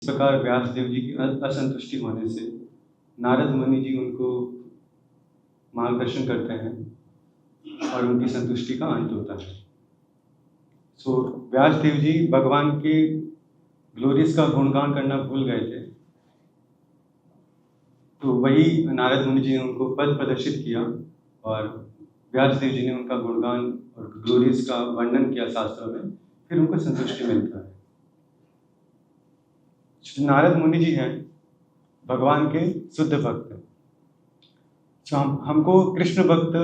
इस प्रकार व्यासदेव जी की असंतुष्टि होने से नारद मुनि जी उनको मार्गदर्शन करते हैं और उनकी संतुष्टि का अंत होता है। सो व्यासदेव जी भगवान के ग्लोरीज का गुणगान करना भूल गए थे, तो वही नारद मुनि जी ने उनको पद प्रदर्शित किया और व्यासदेव जी ने उनका गुणगान और ग्लोरीज का वर्णन किया शास्त्रों में, फिर उनको संतुष्टि मिलता है। नारद मुनि जी हैं भगवान के शुद्ध भक्त। तो हमको कृष्ण भक्त,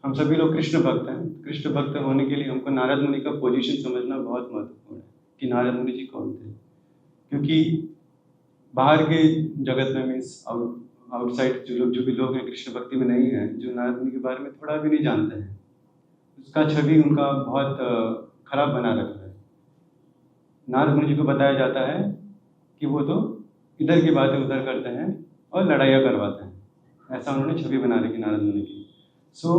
हम सभी लोग कृष्ण भक्त हैं। कृष्ण भक्त होने के लिए हमको नारद मुनि का पोजीशन समझना बहुत महत्वपूर्ण है कि नारद मुनि जी कौन थे, क्योंकि बाहर के जगत में मीन्स आउटसाइड जो भी लोग हैं कृष्ण भक्ति में नहीं हैं, जो नारद मुनि के बारे में थोड़ा भी नहीं जानते हैं, उसका छवि उनका बहुत खराब बना रखा है। नारद मुनि जी को बताया जाता है कि वो तो इधर की बातें उधर करते हैं और लड़ाइयाँ करवाते हैं, ऐसा उन्होंने छवि बना रखी नारद मुनि की। सो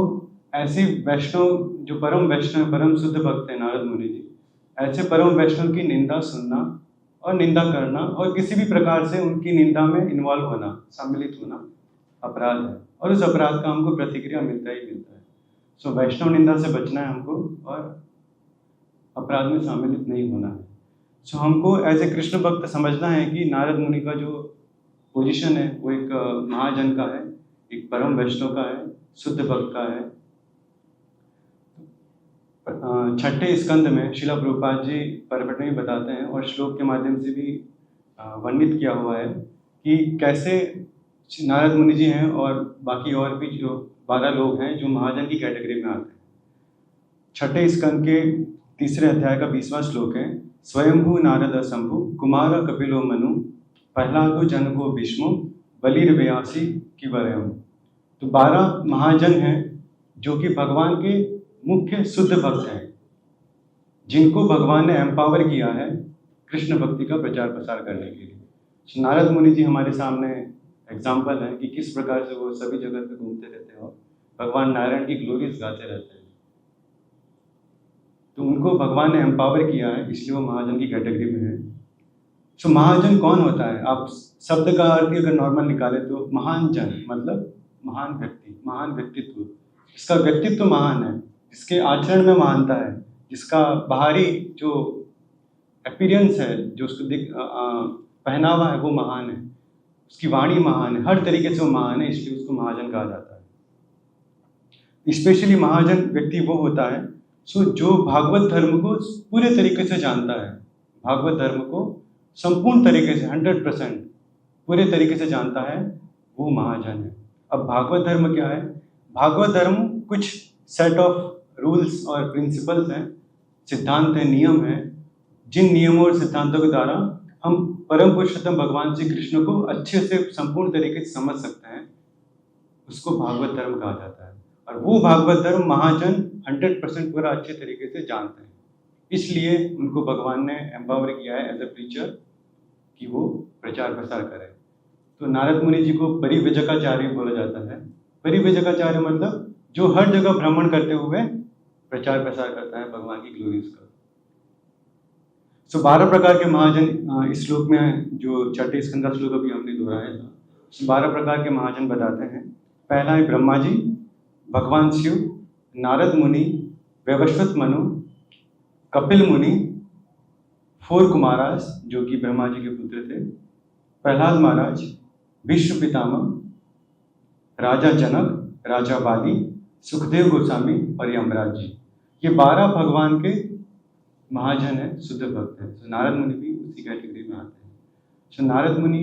ऐसे वैष्णव जो परम वैष्णव परम शुद्ध भक्त हैं नारद मुनि जी, ऐसे परम वैष्णव की निंदा सुनना और निंदा करना और किसी भी प्रकार से उनकी निंदा में इन्वॉल्व होना, सम्मिलित होना अपराध है, और उस अपराध का हमको प्रतिक्रिया मिलता ही मिलता है। सो वैष्णव निंदा से बचना है हमको और अपराध में सम्मिलित नहीं होना है। सो हमको एज ए कृष्ण भक्त समझना है कि नारद मुनि का जो पोजीशन है वो एक महाजन का है, एक परम वैष्णव का है, शुद्ध भक्त का है। छठे स्कंद में श्रीला प्रभुपाद जी परपट में बताते हैं और श्लोक के माध्यम से भी वर्णित किया हुआ है कि कैसे नारद मुनि जी हैं और बाकी और भी जो 12 लोग हैं जो महाजन की कैटेगरी में आते हैं। छठे स्कंद के तीसरे अध्याय का 20वां श्लोक है, स्वयंभू नारद शंभु कुमार कपिलो मनु प्रहलादो जनको भीष्मो बलिर व्यासी की वरयम। तो 12 महाजन हैं जो कि भगवान के मुख्य शुद्ध भक्त हैं, जिनको भगवान ने एम्पावर किया है कृष्ण भक्ति का प्रचार प्रसार करने के लिए। नारद मुनि जी हमारे सामने एग्जाम्पल है कि किस प्रकार से वो सभी जगह पे घूमते रहते हैं और भगवान नारायण की ग्लोरीज गाते रहते हैं। तो उनको भगवान ने एम्पावर किया है, इसलिए वो महाजन की कैटेगरी में है। सो महाजन कौन होता है? आप शब्द का अर्थ अगर नॉर्मल निकाले तो महान जन मतलब महान व्यक्ति, महान व्यक्तित्व। इसका व्यक्तित्व महान है, जिसके आचरण में महानता है, जिसका बाहरी जो अपीयरेंस है, जो उसको पहनावा है वो महान है, उसकी वाणी महान है, हर तरीके से वो महान है, इसलिए उसको महाजन कहा जाता है। स्पेशली महाजन व्यक्ति वो होता है जो भागवत धर्म को पूरे तरीके से जानता है, भागवत धर्म को संपूर्ण तरीके से 100% पूरे तरीके से जानता है, वो महाजन है। अब भागवत धर्म क्या है? भागवत धर्म कुछ सेट ऑफ रूल्स और प्रिंसिपल्स हैं, सिद्धांत हैं, नियम हैं, जिन नियमों और सिद्धांतों के द्वारा हम परम पुरुषोत्तम भगवान श्री कृष्ण को अच्छे से संपूर्ण तरीके से समझ सकते हैं, उसको भागवत धर्म कहा जाता है। और वो भागवत धर्म महाजन 100% पूरा अच्छे तरीके से जानते हैं, इसलिए उनको भगवान ने एम्पावर किया है एज ए प्रीचर कि वो प्रचार प्रसार करें। तो नारद मुनि जी को परिव्रजकाचार्य बोला जाता है। परिव्रजकाचार्य मतलब जो हर जगह भ्रमण करते हुए प्रचार प्रसार करता है भगवान की ग्लोरीज का। सो 12 प्रकार के महाजन इस श्लोक में, जो छठे स्कंद का श्लोक अभी हमने दोहराया था, 12 प्रकार के महाजन बताते हैं। पहला है ब्रह्मा जी, भगवान शिव, नारद मुनि, वैवस्वत मनु, कपिल मुनि, 4 कुमारास जो कि ब्रह्मा जी के पुत्र थे, प्रहलाद महाराज, विश्व पितामह, राजा जनक, राजा बाली, सुखदेव गोस्वामी और यमराज जी। ये 12 भगवान के महाजन है, शुद्ध भक्त हैं। तो नारद मुनि भी उसी कैटेगरी में आते हैं। तो नारद मुनि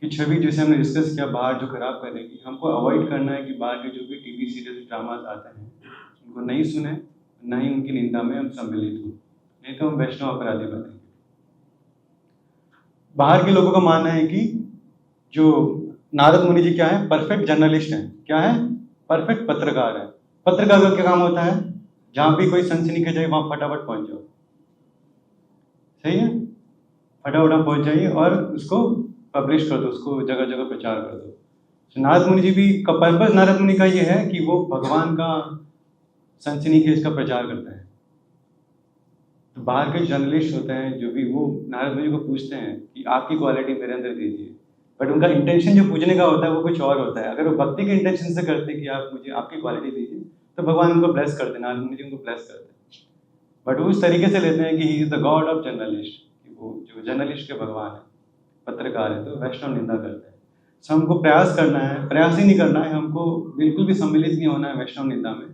की छवि जैसे हमने डिस्कस किया बाहर जो खराब करेगी, हमको अवॉइड करना है कि बाहर के जो भी टीवी सीरियल ड्रामास आते हैं उनको नहीं सुने, न ही उनकी निंदा में हम सम्मिलित हों, नहीं तो हम वैष्णव अपराधी बनेंगे। बाहर के लोगों का मानना है कि जो नारद मुनि जी क्या है? परफेक्ट जर्नलिस्ट हैं। क्या है? परफेक्ट पत्रकार है। पत्रकार का क्या काम होता है? जहां भी कोई सनसनी के जाए वहां फटाफट पहुंच जाओ, सही है, फटाफट पहुंच जाइए और उसको पब्लिश कर दो, उसको जगह जगह प्रचार कर दो। तो नारद मुनि जी भी का पर्पस नारद मुनि का ये है कि वो भगवान का सनसनी खेज का प्रचार करते हैं। तो बाहर के जर्नलिस्ट होते हैं जो भी, वो नारद मुनि को पूछते हैं कि आपकी क्वालिटी मेरे अंदर दीजिए, बट उनका इंटेंशन जो पूछने का होता है वो कुछ और होता है। अगर वो भक्ति के इंटेंशन से करते कि आप मुझे आपकी क्वालिटी दीजिए, तो भगवान उनको ब्लेस करते, नारद मुनि जी उनको ब्लेस करते। बट वो उस तरीके से लेते हैं कि he is the God of journalist, कि वो जो जर्नलिस्ट के भगवान है, पत्रकार है, तो वैष्णव निंदा करते हैं। सो हमको प्रयास करना है, प्रयास ही नहीं करना है, हमको बिल्कुल भी सम्मिलित नहीं होना है वैष्णव निंदा में।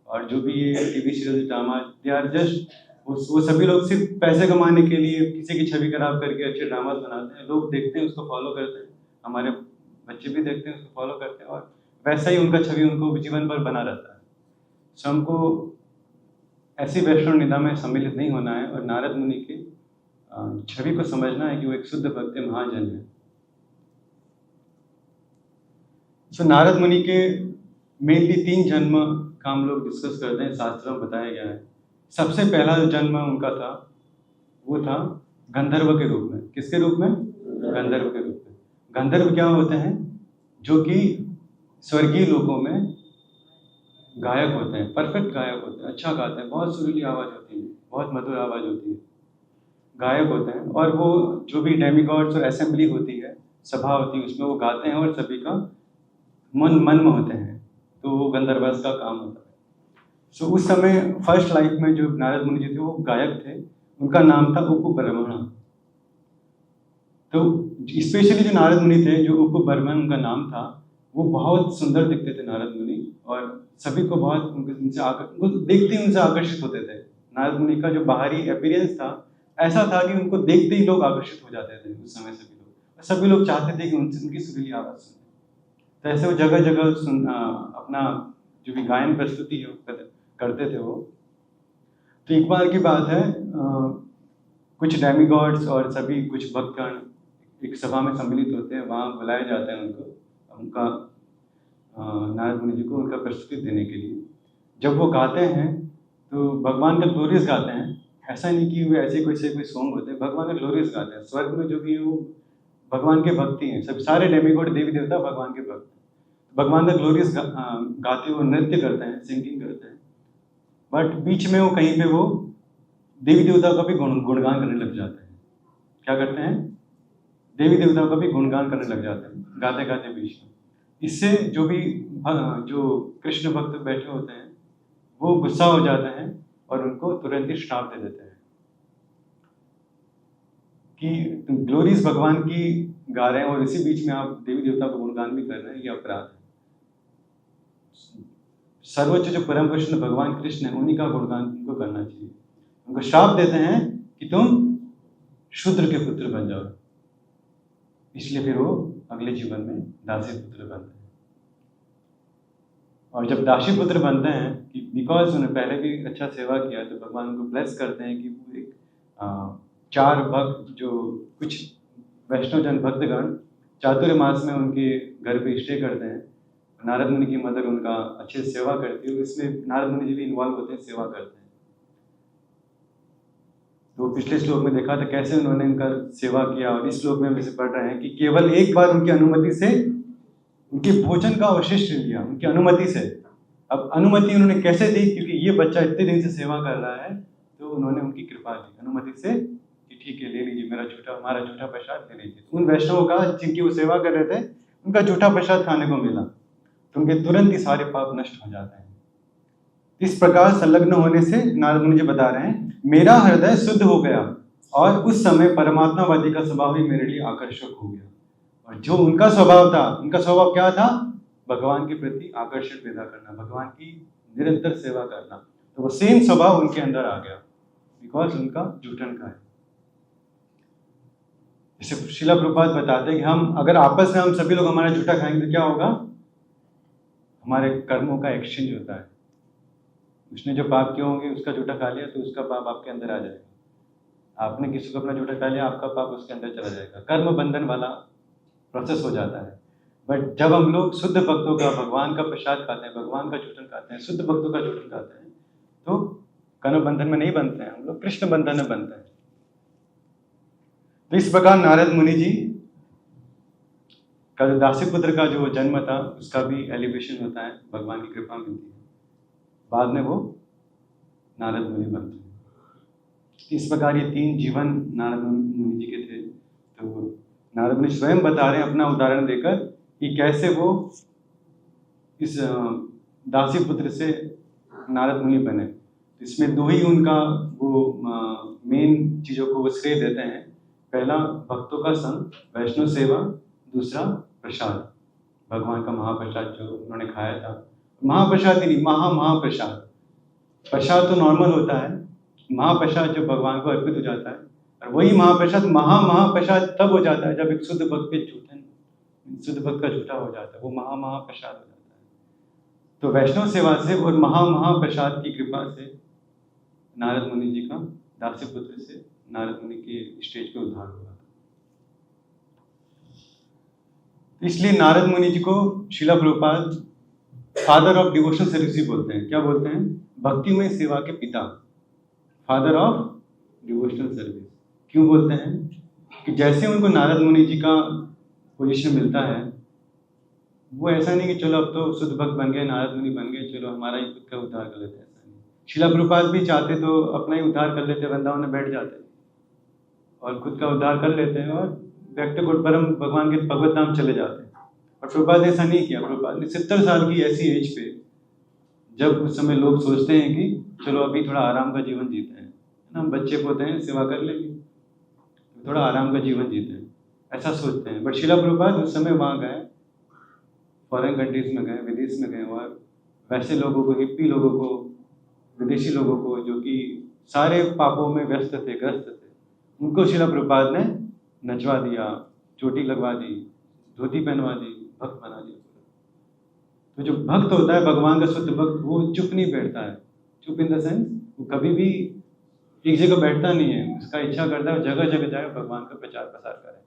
और जो भी ये TV serial drama, they are just, वो सभी लोग सिर्फ पैसे कमाने के लिए किसी की छवि खराब करके अच्छे ड्रामास बनाते हैं, लोग देखते हैं, उसको फॉलो करते हैं, हमारे बच्चे भी देखते हैं, उसको फॉलो करते हैं, और वैसा ही उनका छवि उनको जीवन भर बना रहता है। सो हमको ऐसी वैष्णव निंदा में सम्मिलित नहीं होना है, और नारद मुनि के छवि को समझना है कि वो एक शुद्ध भक्त महाजन है। सो नारद मुनि के मेनली 3 जन्म का हम लोग डिस्कस करते हैं, शास्त्रों में बताया गया है। सबसे पहला जो जन्म उनका था वो था गंधर्व के रूप में। किसके रूप में? गंधर्व के रूप में। गंधर्व क्या होते हैं? जो कि स्वर्गीय लोकों में गायक होते हैं, परफेक्ट गायक होते हैं, अच्छा गाते हैं, बहुत सुरीली आवाज़ होती है, बहुत मधुर आवाज़ होती है, गायक होते हैं। और वो जो भी डेमिगॉड्स और असेंबली होती है, सभा होती है, उसमें वो गाते हैं और सभी का मन में होते हैं। तो वो गंधर्वस का काम होता है। सो उस समय फर्स्ट लाइफ में जो नारद मुनि जी थे वो गायक थे, उनका नाम था उपब्रह्मण। तो स्पेशली जो नारद मुनि थे, जो उपब्रह्मण उनका नाम था, वो बहुत सुंदर दिखते थे नारद मुनि, और सभी को बहुत उनको देखते ही उनसे आकर्षित होते थे। नारद मुनि का जो बाहरी अपीयरेंस था ऐसा था कि उनको देखते ही लोग आकर्षित हो जाते थे उस समय। सभी लोग चाहते थे कि उनसे उनकी सुरीली आवाज़ सुने। तो ऐसे वो जगह जगह अपना जो भी गायन प्रस्तुति है करते थे वो। तो एक बार की बात है, कुछ डेमिगॉड्स और सभी कुछ भक्तगण एक सभा में सम्मिलित होते हैं, वहाँ बुलाए जाते हैं उनका नारद मुनि जी को उनका प्रस्तुति देने के लिए। जब वो गाते हैं तो भगवान का ग्लोरियस गाते हैं, ऐसा नहीं कि वो ऐसे कोई सॉन्ग होते हैं, भगवान का ग्लोरियस गाते हैं। स्वर्ग में जो भी वो भगवान के भक्ति हैं, सब सारे डेमिगॉड देवी देवता भगवान के भक्त, भगवान का ग्लोरियस गाते हुए नृत्य करते हैं, सिंगिंग करते हैं। बट बीच में वो कहीं पे वो देवी देवताओं का भी गुणगान करने लग जाते हैं। क्या करते हैं? देवी देवताओं का भी गुणगान करने लग जाते हैं गाते गाते बीच में। इससे जो भी जो कृष्ण भक्त बैठे होते हैं वो गुस्सा हो जाते हैं और उनको तुरंत ही श्राप दे देते हैं कि तुम ग्लोरीज भगवान की गा रहे हैं और इसी बीच में आप देवी देवता का गुणगान भी कर रहे हैं, ये अपराध है। सर्वोच्च जो परम कृष्ण भगवान कृष्ण है, उन्हीं का गुणगान तुमको करना चाहिए। उनको श्राप देते हैं कि तुम शूद्र के पुत्र बन जाओ। इसलिए फिर वो अगले जीवन में दासी पुत्र बनते हैं। और जब दासी पुत्र बनते हैं कि बिकॉज उन्हें पहले भी अच्छा सेवा किया, तो भगवान उनको ब्लेस करते हैं कि वो एक 4 भक्त, जो कुछ वैष्णव जन भक्तगण चातुर्मास में उनके घर पे स्टे करते हैं। नारद मुनि की मदर उनका अच्छे से सेवा करती है, इसमें नारद मुनि जी भी इन्वॉल्व होते हैं, सेवा करते हैं। तो पिछले श्लोक में देखा था कैसे उन्होंने उनका सेवा किया, और इस श्लोक में हम इसे पढ़ रहे हैं कि केवल एक बार उनकी अनुमति से उनके भोजन का अवशिष्ट लिया, उनकी अनुमति से। अब अनुमति उन्होंने कैसे दी? क्योंकि ये बच्चा इतने दिन से सेवा कर रहा है, तो उन्होंने उनकी कृपा दी अनुमति से कि ठीक है, ले लीजिए, हमारा झूठा प्रसाद ले लीजिए। तो उन वैष्णवों का जिनकी वो सेवा कर रहे थे, उनका झूठा प्रसाद खाने को मिला, तो उनके तुरंत ही सारे पाप नष्ट हो जाते हैं। इस प्रकार संलग्न होने से नारद मुनि जी बता रहे हैं, मेरा हृदय शुद्ध हो गया और उस समय परमात्मावादी का स्वभाव ही मेरे लिए आकर्षक हो गया। और जो उनका स्वभाव था, उनका स्वभाव क्या था? भगवान के प्रति आकर्षण पैदा करना, भगवान की निरंतर सेवा करना। तो वो सेम स्वभाव उनके अंदर आ गया, बिकॉज उनका जूठन का है। जैसे शिला प्रभुपाद बताते हैं कि हम अगर आपस में हम सभी लोग हमारा जूठा खाएंगे तो क्या होगा? हमारे कर्मों का एक्सचेंज होता है। उसने जो पाप किए होंगे उसका जूठा खा लिया तो उसका पाप आपके अंदर आ जाएगा। आपने किसी को अपना जूठा खा लिया, आपका पाप उसके अंदर चला जाएगा। कर्म बंधन वाला प्रोसेस हो जाता है। बट जब हम लोग शुद्ध भक्तों का, भगवान का प्रसाद खाते हैं, भगवान का जूठन खाते हैं, शुद्ध भक्तों का जूठन खाते हैं, तो कर्म बंधन में नहीं बनते हैं, हम लोग कृष्ण बंधन में बनते हैं। तो इस प्रकार नारद मुनि जी का दासी पुत्र का जो जन्म था उसका भी एलिवेशन होता है, भगवान की कृपा मिलती है, बाद में वो नारद मुनि बनते हैं। इस प्रकार ये 3 जीवन नारद मुनि जी के थे। तो नारद मुनि स्वयं बता रहे हैं अपना उदाहरण देकर कि कैसे वो इस दासी पुत्र से नारद मुनि बने। इसमें 2 ही उनका वो मेन चीज़ों को वो श्रेय देते हैं। पहला भक्तों का संग, वैष्णव सेवा, दूसरा प्रसाद, भगवान का महाप्रसाद जो उन्होंने खाया था। महाप्रसाद ही नहीं, महाप्रसाद। प्रसाद तो नॉर्मल होता है, महाप्रसाद जो भगवान को अर्पित हो जाता है, और वही महाप्रसाद महाप्रसाद तब हो जाता है जब एक शुद्ध भक्त का झूठा हो जाता है, वो महाप्रसाद हो जाता है। तो वैष्णव सेवा से और महाप्रसाद की कृपा से नारद मुनि जी का दासी पुत्र से नारद मुनि के स्टेज पे उद्धार हुआ। इसलिए नारद मुनि जी को Srila Prabhupada father of devotional service बोलते हैं। क्या बोलते हैं? भक्तिमय सेवा के पिता, फादर ऑफ डिवोशनल सर्विस। क्यों बोलते हैं? कि जैसे उनको नारद मुनि जी का पोजीशन मिलता है, वो ऐसा नहीं कि चलो अब तो शुद्ध भक्त बन गए, नारद मुनि बन गए, चलो हमारा ही खुद का उद्धार कर लेते हैं। ऐसा नहीं। श्रीला प्रभुपाद भी चाहते तो अपना ही उद्धार कर लेते, वृंदावन में बैठ जाते और खुद का उद्धार कर लेते हैं और व्यक्ति को परम भगवान के भगवत धाम चले जाते हैं। और प्रभुपाद ने ऐसा नहीं किया। प्रभुपाद ने 70 साल की ऐसी एज पे, जब उस समय लोग सोचते हैं कि चलो अभी थोड़ा आराम का जीवन जीते हैं, हम बच्चे पोते हैं, सेवा कर लेंगे, थोड़ा आराम का जीवन जीते हैं, ऐसा सोचते हैं। बट श्रीला प्रभुपाद उस समय वहाँ गए, फॉरेन कंट्रीज में गए, विदेश में गए, और वैसे लोगों को, हिप्पी लोगों को, विदेशी लोगों को जो कि सारे पापों में व्यस्त थे, ग्रस्त थे, उनको श्रीला प्रभुपाद ने नचवा दिया, चोटी लगवा दी, धोती पहनवा दी, भक्त बना दिया। तो जो भक्त होता है, भगवान का शुद्ध भक्त, वो चुप नहीं बैठता है। चुप इन द सेंस वो कभी भी एक जगह बैठता नहीं है, उसका इच्छा करता है जगह जगह जाए, भगवान का प्रचार प्रसार करे।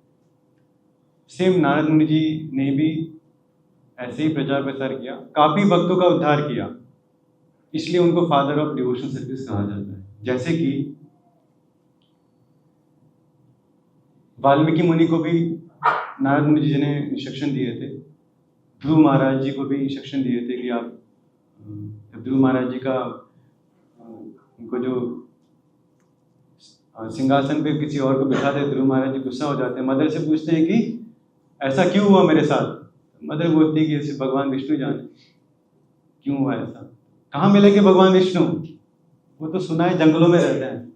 सेम नारद मुनि जी ने भी ऐसे ही प्रचार प्रसार किया, काफी भक्तों का उद्धार किया, इसलिए उनको फादर ऑफ डिवोशनल सर्विस कहा जाता है। जैसे कि वाल्मीकि मुनि को भी नारद मुनि जी ने इंस्ट्रक्शन दिए थे, ध्रुव महाराज जी को भी इंस्ट्रक्शन दिए थे कि आप, ध्रुव महाराज जी का उनको जो सिंहासन पे किसी और को बिठाते, ध्रुव महाराज जी गुस्सा हो जाते हैं, मदर से पूछते हैं कि ऐसा क्यों हुआ मेरे साथ। मदर बोलती है कि ऐसे भगवान विष्णु जाने क्यों हुआ ऐसा। कहाँ मिलेंगे भगवान विष्णु? वो तो सुना है जंगलों में रहते हैं।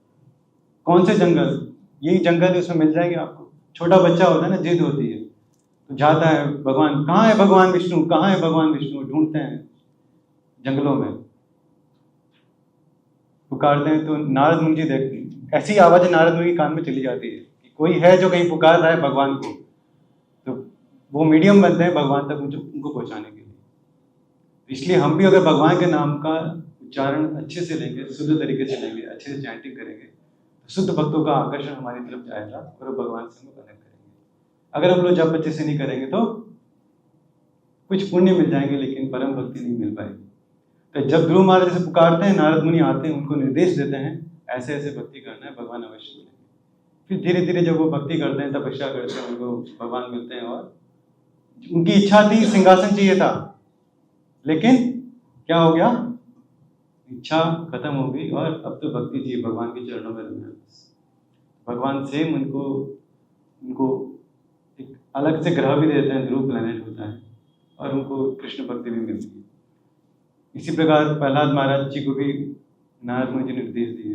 कौन से जंगल? यही जंगल है, उसमें मिल जाएंगे आपको। छोटा बच्चा होता है ना, जिद होती है, तो जाता है, भगवान कहाँ है, भगवान विष्णु कहाँ है, भगवान विष्णु ढूंढते हैं जंगलों में, पुकारते हैं। तो नारद मुनि जी देखते हैं, ऐसी आवाज़ नारद मुनि के कान में चली जाती है कि कोई है जो कहीं पुकार रहा है भगवान को। तो वो मीडियम बनते हैं भगवान तक उनको पहुंचाने के लिए। इसलिए हम भी अगर भगवान के नाम का उच्चारण अच्छे से लेंगे, शुद्ध तरीके से लेंगे, अच्छे से चैंटिंग करेंगे, तो शुद्ध भक्तों का आकर्षण हमारी तरफ जाएगा और वो भगवान से हम कनेक्ट करेंगे। अगर हम लोग जब अच्छे से नहीं करेंगे तो कुछ पुण्य मिल जाएंगे, लेकिन परम भक्ति नहीं मिल पाएगी। तो जब ध्रुव महाराज से पुकारते हैं, नारद मुनि आते हैं, उनको निर्देश देते हैं ऐसे ऐसे भक्ति करना है, भगवान अवश्य मिलेंगे। फिर धीरे धीरे जब वो भक्ति करते हैं, तपस्या करते हैं, उनको भगवान मिलते हैं। और उनकी इच्छा थी, सिंहासन चाहिए था, लेकिन क्या हो गया, इच्छा खत्म हो गई और अब तो भक्ति चाहिए, भगवान के चरणों में रहना है। भगवान सेम उनको एक अलग से ग्रह भी देते हैं, ध्रुव प्लैनेट होता है, और उनको कृष्ण भक्ति भी मिलती है। इसी प्रकार प्रहलाद महाराज जी को भी नारद मुनि जी निर्देश दिए।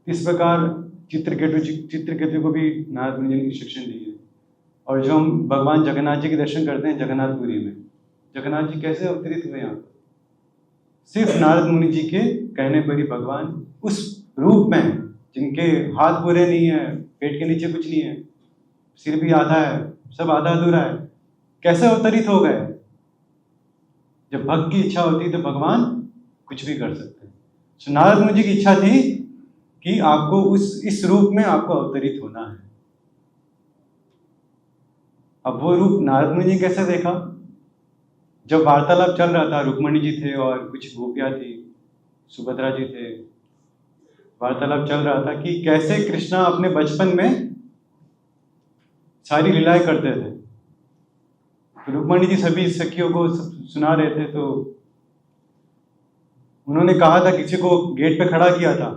इस प्रकार चित्रकेतु को भी नारद मुनि जी ने इंस्ट्रक्शन दी है। और जो हम भगवान जगन्नाथ जी के दर्शन करते हैं जगन्नाथपुरी में, जगन्नाथ जी कैसे अवतरित हुए यहाँ पर? सिर्फ नारद मुनि जी के कहने पर ही भगवान उस रूप में, जिनके हाथ पूरे नहीं है, पेट के नीचे कुछ नहीं है, सिर भी आधा है, सब आधा अधूरा है, कैसे अवतरित हो गए? जब भक्त की इच्छा होती है तो भगवान कुछ भी कर सकते हैं। तो नारद मुनि जी की इच्छा थी कि आपको इस रूप में आपको अवतरित होना है। अब वो रूप नारद मुनि जी कैसे देखा? जब वार्तालाप चल रहा था, रुक्मणी जी थे और कुछ गोपियाँ थी, सुभद्रा जी थे, वार्तालाप चल रहा था कि कैसे कृष्णा अपने बचपन में सारी लीलाएं करते थे। तो रुक्मणी जी सभी सखियों को सुना रहे थे। तो उन्होंने कहा था, किसी को गेट पे खड़ा किया था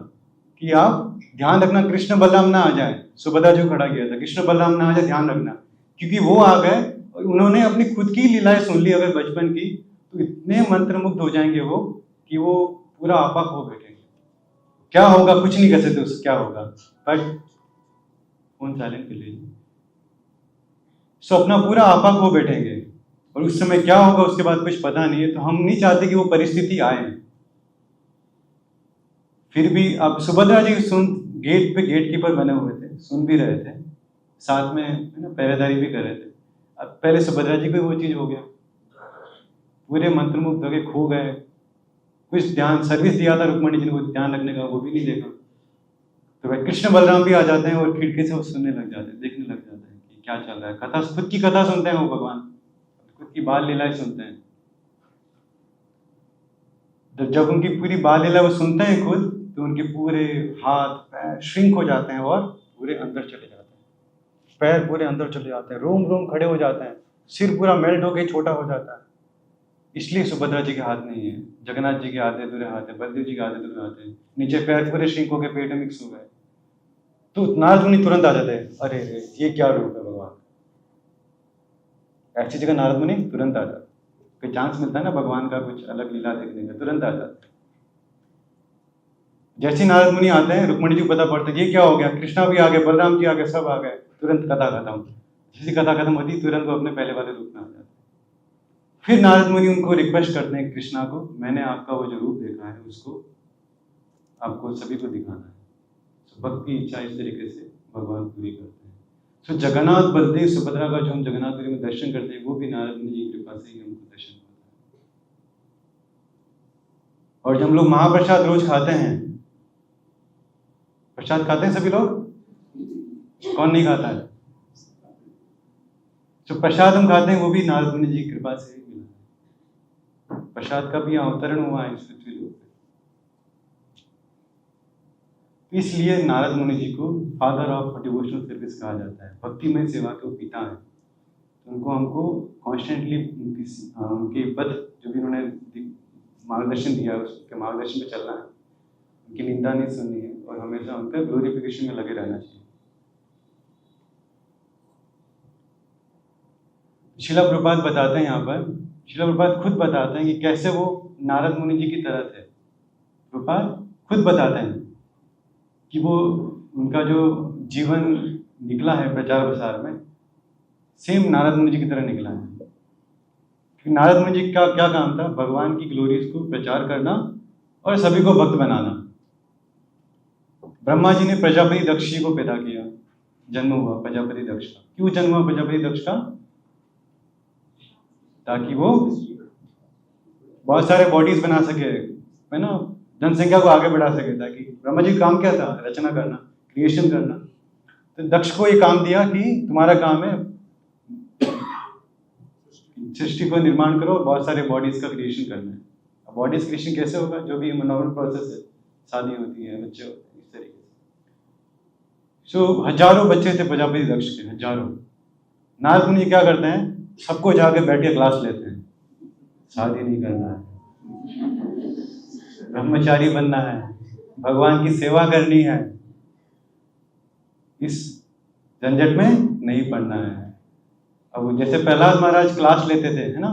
कि आप ध्यान रखना कृष्ण बलराम ना आ जाए। सुभद्रा जी को खड़ा किया था, कृष्ण बलराम ना आ जाए, ध्यान रखना, क्योंकि वो आ गए और उन्होंने अपनी खुद की लीलाएं सुन ली अगर बचपन की, तो इतने मंत्रमुग्ध हो जाएंगे वो कि वो पूरा आपा हो बैठेंगे। क्या होगा कुछ नहीं कह सकते उससे क्या होगा, बट फोन साइलेंट कर लीजिए। सो अपना पूरा आपा खो बैठेंगे और उस समय क्या होगा उसके बाद कुछ पता नहीं है। तो हम नहीं चाहते कि वो परिस्थिति आए। फिर भी अब सुभद्रा जी सुन, गेट पे गेट कीपर बने हुए थे, सुन भी रहे थे, साथ में है ना पहरेदारी भी कर रहे थे। अब पहले सुभद्रा जी को वो चीज हो गया, पूरे मंत्रमुग्ध होके खो गए। कुछ ध्यान सर्विस दिया था रुक्मणी जी ने, वो ध्यान रखने का वो भी नहीं देखा। तो भाई कृष्ण बलराम भी आ जाते हैं और खिड़की से वो सुनने लग जाते हैं, देखने लग जाते हैं कि क्या चल रहा है। कथा, खुद की कथा सुनते हैं वो भगवान, खुद की बाल लीलाएं सुनते हैं। जब उनकी पूरी बाल लीला वो सुनते हैं खुद, तो उनके पूरे हाथ पैर श्रिंक हो जाते हैं और पूरे अंदर चले जाते हैं। पैर पूरे अंदर चले जाते हैं, रोम रोम खड़े हो जाते हैं, सिर पूरा मेल्ट होकर छोटा हो जाता है। इसलिए सुभद्रा जी के हाथ नहीं है, जगन्नाथ जी के हाथ है, दूसरे हाथ है, बलदेव जी के हाथ है, दूसरे हाथ है, नीचे पैर पूरे श्रिंक होकर पेट में मिक्स हो गए। तो नारद मुनि तुरंत आ जाते हैं, अरे रे ये क्या रूप है भगवान। ऐसी जगह नारद मुनि तुरंत आ जाते, कोई चांस मिलता है ना भगवान का कुछ अलग लीला देखने का, तुरंत आ जाते हैं। जैसे नारद मुनि आते हैं, रुक्मणी जी को पता पड़ता है ये क्या हो गया, कृष्णा भी आ गए, बलराम जी आ गए, सब आ गए, तुरंत कथा खत्म। जैसी कथा खत्म होती तुरंत वो अपने पहले वाले रूप में आ जाते हैं। फिर नारद मुनि उनको रिक्वेस्ट करते हैं कृष्णा को, मैंने आपका वो जो रूप देखा है उसको आपको सभी को दिखाना है। तो भक्त की इच्छा इस तरीके से भगवान पूरी करते हैं। सो जगन्नाथ बलदेव सुभद्रा का जो हम जगन्नाथपुरी में दर्शन करते हैं वो भी नारद मुनि जी की कृपा से ही हमको दर्शन होता है। और जब हम लोग महाप्रसाद रोज खाते हैं, प्रसाद खाते हैं सभी लोग, कौन नहीं खाता है? जो प्रसाद हम खाते हैं वो भी नारद मुनि जी की कृपा से ही मिला है। प्रसाद का भी अवतरण हुआ है इस पृथ्वी लोक पे। इसलिए नारद मुनि जी को फादर ऑफ डिवोशनल सर्विस कहा जाता है, भक्तिमय सेवा के वो पिता हैं। उनको हमको कॉन्स्टेंटली उनके पद जो भी उन्होंने मार्गदर्शन दिया है उसके मार्गदर्शन पे चलना है, उनकी निंदा नहीं सुननी है और हमेशा उनका ग्लोरिफिकेशन में लगे रहना चाहिए। शिला प्रभुपाद बताते हैं यहाँ पर, शिला प्रभुपाद खुद बताते हैं कि कैसे वो नारद मुनि जी की तरह थे। प्रभुपाद खुद बताते हैं कि वो उनका जो जीवन निकला है प्रचार प्रसार में, सेम नारद मुनि जी की तरह निकला है। क्योंकि नारद मुनि जी का क्या काम था? भगवान की ग्लोरीज को प्रचार करना और सभी को भक्त बनाना। ब्रह्मा जी ने प्रजापति दक्ष जी को पैदा किया, जन्म हुआ प्रजापति दक्ष का। क्यों जन्म हुआ प्रजापति दक्ष का? ताकि वो बहुत सारे बॉडीज बना सके, है ना, जनसंख्या को आगे बढ़ा सके। ताकि ब्रह्मा जी का काम क्या था? रचना करना, क्रिएशन करना। तो दक्ष को ये काम दिया कि तुम्हारा काम है सृष्टि को निर्माण करो, बहुत सारे बॉडीज का क्रिएशन करना है। अब बॉडीज क्रिएशन कैसे होगा? जो भी नॉर्मल प्रोसेस है, शादी होती है, बच्चे होते हैं, इस तरीके से। सो हजारों बच्चे थे प्रजापति दक्ष के, हजारों। नारद मुनि क्या करते हैं? सबको जाके बैठ के क्लास लेते हैं। शादी नहीं करना है, ब्रह्मचारी बनना है, भगवान की सेवा करनी है, इस झंझट में नहीं पड़ना है। अब जैसे प्रहलाद महाराज क्लास लेते थे, है ना,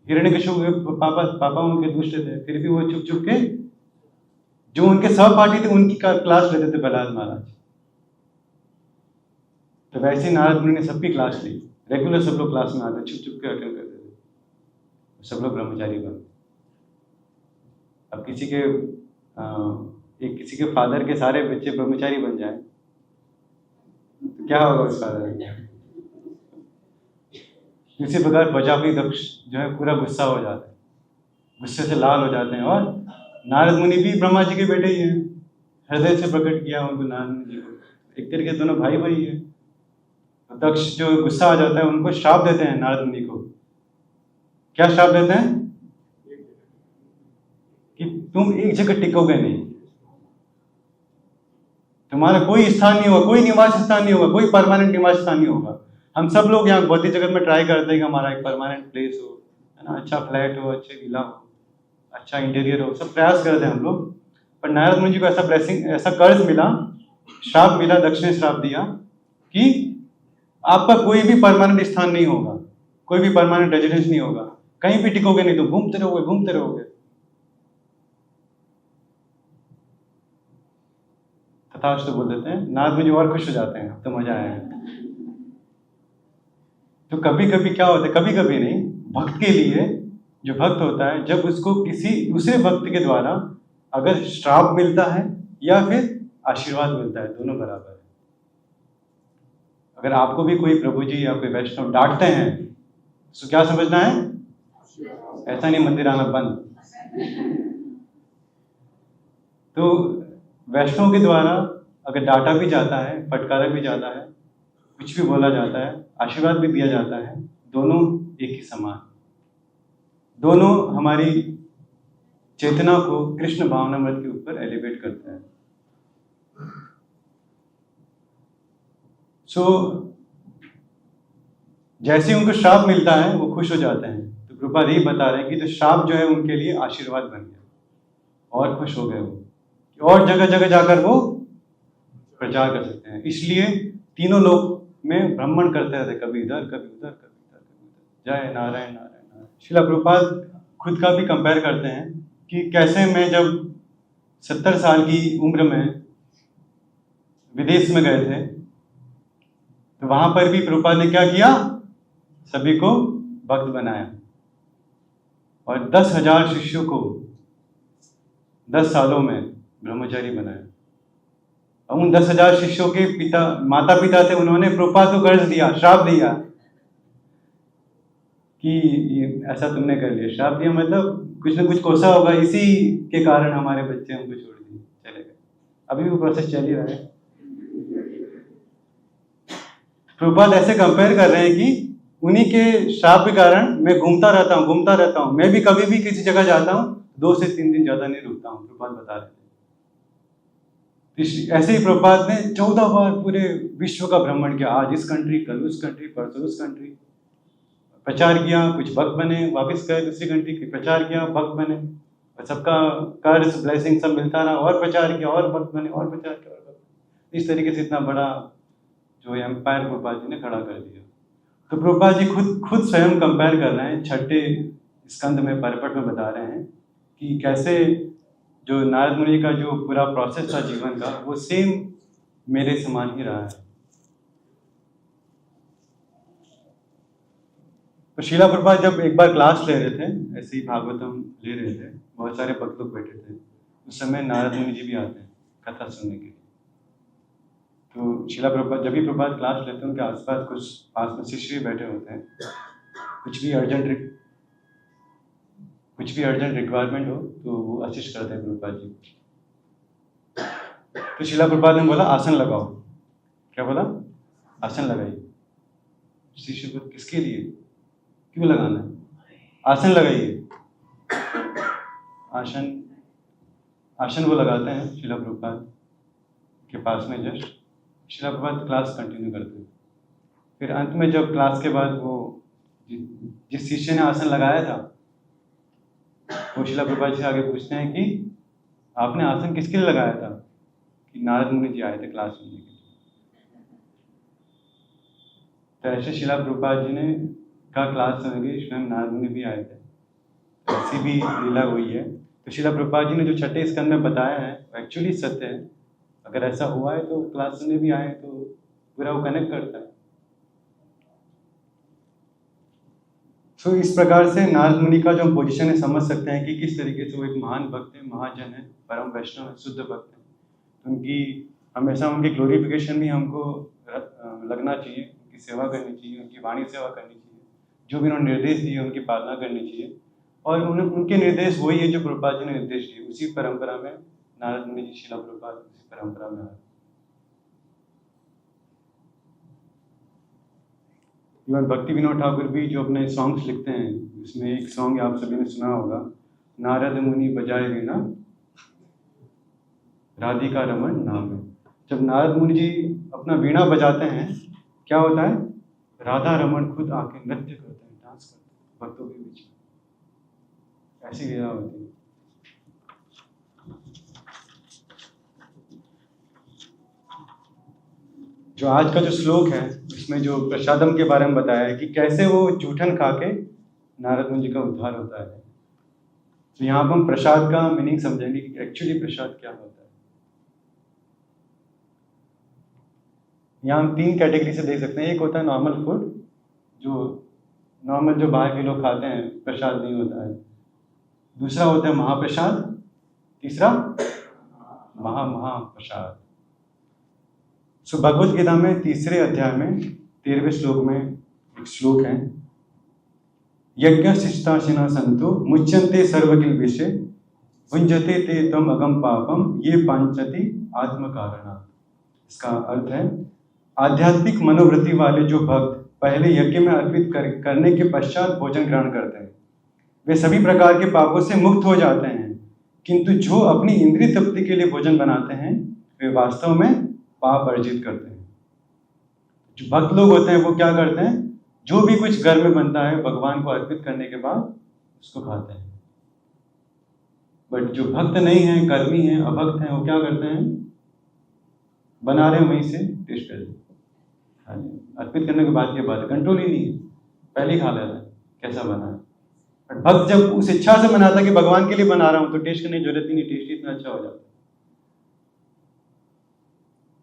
हिरण्यकशिपु के पापा उनके दुष्ट थे, फिर भी वो चुप चुप के जो उनके सहपाठी थे उनकी क्लास लेते थे प्रहलाद महाराज। तो वैसे ही नारद मुनि ने सबकी क्लास ली, रेगुलर सब लोग क्लास में आते, छुप छुप के अटेंड करते थे, सब लोग ब्रह्मचारी बन। अब किसी के फादर के सारे बच्चे ब्रह्मचारी बन जाए तो क्या होगा उस फादर का? इसी प्रकार प्रजापति दक्ष जो है पूरा गुस्सा हो जाता है, गुस्से से लाल हो जाते हैं। और नारद मुनि भी ब्रह्मा जी के बेटे ही हैं, हृदय से प्रकट किया उनको नारद मुनि जी को, एक तरीके दोनों भाई भाई है। तो दक्ष जो गुस्सा आ जाता है उनको श्राप देते हैं नारद मुनि को। क्या श्राप देते हैं? कि तुम एक जगह टिकोगे नहीं, तुम्हारा कोई स्थान नहीं होगा, कोई निवास स्थान नहीं होगा, कोई परमानेंट निवास स्थान नहीं होगा। हम सब लोग यहाँ भौतिक जगत में ट्राई करते हैं कि हमारा एक परमानेंट प्लेस हो, है ना, अच्छा फ्लैट हो, अच्छे विला हो, अच्छा इंटीरियर हो, सब प्रयास करते हैं हम लोग। पर नारद मुनि जी को ऐसा ब्लेसिंग, ऐसा कर्ज मिला, श्राप मिला, दक्षिण श्राप दिया कि आपका कोई भी परमानेंट स्थान नहीं होगा, कोई भी परमानेंट रेजिडेंस नहीं होगा, कहीं भी टिकोगे नहीं, तो घूमते रहोगे घूमते रहोगे। तथास्तु बोल देते हैं, नारद मुनि और खुश हो जाते हैं, तो मजा आएगा। तो कभी कभी क्या होता है, कभी कभी नहीं, भक्त के लिए, जो भक्त होता है, जब उसको किसी दूसरे भक्त के द्वारा अगर श्राप मिलता है या फिर आशीर्वाद मिलता है, दोनों बराबर है। अगर आपको भी कोई प्रभु जी या कोई वैष्णव डांटते हैं तो क्या समझना है, ऐसा नहीं मंदिर आना बंद। तो वैष्णव के द्वारा अगर डांटा भी जाता है, फटकारा भी जाता है, कुछ भी बोला जाता है, आशीर्वाद भी दिया जाता है, दोनों एक ही समान, दोनों हमारी चेतना को कृष्ण भावनामृत के ऊपर एलिवेट करते हैं। सो जैसे उनको श्राप मिलता है वो खुश हो जाते हैं। तो प्रभुपाद यही बता रहे हैं कि तो श्राप जो है उनके लिए आशीर्वाद बन गया और खुश हो गए वो, और जगह जगह जाकर वो प्रचार कर सकते हैं। इसलिए तीनों लोग में भ्रमण करते रहते, कभी इधर कभी उधर, कभी इधर कभी उधर, जय नारायण नारायण नारायण। श्रील प्रभुपाद खुद का भी कंपेयर करते हैं कि कैसे मैं जब 70 साल की उम्र में विदेश में गए थे, तो वहां पर भी प्रभुपाद ने क्या किया, सभी को भक्त बनाया और 10,000 शिष्यों को 10 सालों में ब्रह्मचारी बनाया। और उन 10,000 शिष्यों के पिता, माता पिता थे, उन्होंने प्रभुपाद को कर्ज दिया, श्राप दिया कि ऐसा तुमने कर लिया। श्राप दिया मतलब कुछ ना कुछ कोसा होगा, इसी के कारण हमारे बच्चे हमको छोड़ दिए, चले गए। अभी भी वो प्रोसेस चल ही रहा है। प्रभुपाद ऐसे कंपेयर कर रहे हैं कि उन्हीं के श्राप के कारण मैं घूमता रहता हूँ। मैं भी कभी भी किसी जगह जाता हूँ 2 से 3 दिन ज्यादा नहीं रुकता हूँ, प्रभुपाद बता रहे थे। ऐसे ही प्रभुपाद ने 14 बार पूरे विश्व का भ्रमण किया, आज इस कंट्री, कल उस कंट्री, परसों उस कंट्री, प्रचार किया, कुछ भक्त बने, वापस गए दूसरी कंट्री, प्रचार किया, भक्त बने, और सबका कर्ज ब्लेसिंग सब मिलता रहा, और प्रचार किया, और भक्त बने, और प्रचार किया, और भक्त। इस तरीके से इतना बड़ा जो एम्पायर प्रभुपाद जी ने खड़ा कर दिया। तो प्रभुपाद जी खुद स्वयं कंपेयर कर रहे हैं, 6ठे स्कंद में, परपट में बता रहे हैं कि कैसे जो नारद मुनि का जो पूरा प्रोसेस था जीवन का, वो सेम मेरे समान ही रहा है। तो शीला प्रभुपाद जब एक बार क्लास ले रहे थे, ऐसे ही भागवतम ले रहे थे, बहुत सारे भक्त लोग बैठे थे, उस समय नारद मुनि जी भी आते हैं कथा सुनने के लिए। तो शीला प्रभुपाद जब भी प्रभुपाद क्लास लेते हैं, उनके आसपास कुछ पास में शिष्य भी बैठे होते हैं, कुछ भी अर्जेंट रिक्वायरमेंट हो तो वो असिस्ट करते हैं प्रभुपाद जी। तो शीला प्रभुपाद ने बोला आसन लगाओ। क्या बोला? आसन लगाइए। शिष्य को किसके लिए, क्यों लगाना है? आसन लगाइए। आसन वो लगाते हैं शीला प्रभुपाद के पास में just. Shila Prabhupada class continue करते हैं। फिर अंत में जब क्लास के बाद वो जिस शिष्य ने आसन लगाया था, वो शीला प्रभुपाद जी से आगे पूछते हैं कि आपने आसन किसके लिए लगाया था? कि नारद मुनि जी आए थे क्लास सुनने के लिए। तो ऐसे शीला प्रभुपाद जी ने का क्लास सुनने के स्वयं नारद मुनि भी आए थे, ऐसी भी लीला हुई है। तो शीला प्रभुपाद जी ने जो 6ठे स्कंद में बताया है एक्चुअली सत्य है। अगर ऐसा हुआ है तो क्लास सुनने भी आए तो पूरा वो कनेक्ट करता है। सो इस प्रकार से नारद मुनि का जो हम पोजीशन है समझ सकते हैं कि किस तरीके से वो एक महान भक्त है, महाजन है, परम वैष्णव है, शुद्ध भक्त है। उनकी हमेशा उनकी ग्लोरिफिकेशन भी हमको लगना चाहिए, उनकी सेवा करनी चाहिए, उनकी वाणी सेवा करनी चाहिए, जो भी उन्होंने निर्देश दिए उनकी पालना करनी चाहिए। और उनके निर्देश वही है जो प्रभुपाद जी ने निर्देश दिए, उसी परंपरा में नारद मुनि जी, शीला प्रभुपाद उसी परंपरा में आए। इवन भक्ति विनोद ठाकुर भी जो अपने सॉन्ग्स लिखते हैं, उसमें एक सॉन्ग आप सभी ने सुना होगा, नारद मुनि बजाए वीणा राधिका रमन नाम है। जब नारद मुनि जी अपना वीणा बजाते हैं क्या होता है? राधा रमन खुद आके नृत्य करते हैं, डांस करते हैं भक्तों के बीच में। ऐसी लीला होती है। जो आज का जो श्लोक है इसमें जो प्रसादम के बारे में बताया है कि कैसे वो जूठन खा के नारद मुनि का उद्धार होता है। तो यहाँ पर हम प्रसाद का मीनिंग समझेंगे कि एक्चुअली प्रसाद क्या होता है। यहाँ हम 3 कैटेगरी से देख सकते हैं। एक होता है नॉर्मल फूड, जो नॉर्मल जो बाहर के लोग खाते हैं, प्रसाद नहीं होता है। दूसरा होता है महाप्रसाद, तीसरा महाप्रसाद। सो भगवत गीता में 3रे अध्याय में 13वें श्लोक में एक श्लोक है, यज्ञ शिष्टाशिना संतो मुच्यन्ते सर्वकिल विषय भुंजते ते तम अगम पापम ये पांचति आत्म कारणा। इसका अर्थ है, आध्यात्मिक मनोवृत्ति वाले जो भक्त पहले यज्ञ में अर्पित करने के पश्चात भोजन ग्रहण करते हैं वे सभी प्रकार के पापों से मुक्त हो जाते हैं, किंतु जो अपनी इंद्रिय तृप्ति के लिए भोजन बनाते हैं वे वास्तव में पाप अर्जित करते हैं। जो भक्त लोग होते हैं वो क्या करते हैं, जो भी कुछ घर में बनता है भगवान को अर्पित करने के बाद उसको खाते हैं। बट जो भक्त नहीं है, कर्मी हैं, अभक्त हैं, वो क्या करते हैं, बना रहे हैं वहीं से टेस्ट कर लेते, अर्पित करने के बाद की बात है, कंट्रोल ही नहीं है, पहले ही खा लेता है कैसा बना है। बट भक्त जब उस इच्छा से बनाता है कि भगवान के लिए बना रहा हूं तो टेस्ट करने की जरूरत ही नहीं, टेस्ट इतना अच्छा हो जाता है।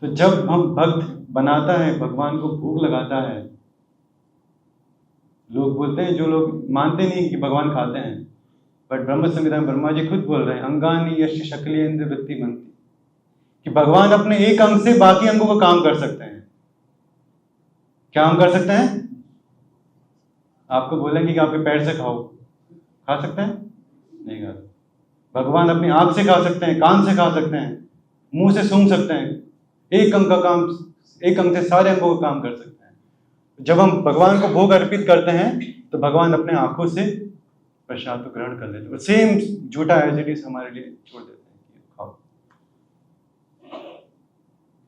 तो जब हम भक्त बनाता है, भगवान को भोग लगाता है, लोग बोलते हैं, जो लोग मानते नहीं कि भगवान खाते हैं, बट ब्रह्म संहिता में ब्रह्मा जी खुद बोल रहे हैं, अंगानी यश शक्लेन्द्र वृत्ति बनती, कि भगवान अपने एक अंग से बाकी अंगों का काम कर सकते हैं। क्या हम कर सकते हैं? आपको बोलेंगे कि आपके पैर से खाओ, खा सकते हैं? नहीं खा सकते। भगवान अपनी आंख से खा सकते हैं, कान से खा सकते हैं, मुंह से सूंघ सकते हैं, एक अंग का काम, एक अंग से सारे अंगों का काम कर सकते हैं। जब हम भगवान को भोग अर्पित करते हैं तो भगवान अपने आंखों से प्रसाद को ग्रहण कर लेते हैं, सेम झूठा एज इट इज हमारे लिए छोड़ देते हैं कि खाओ।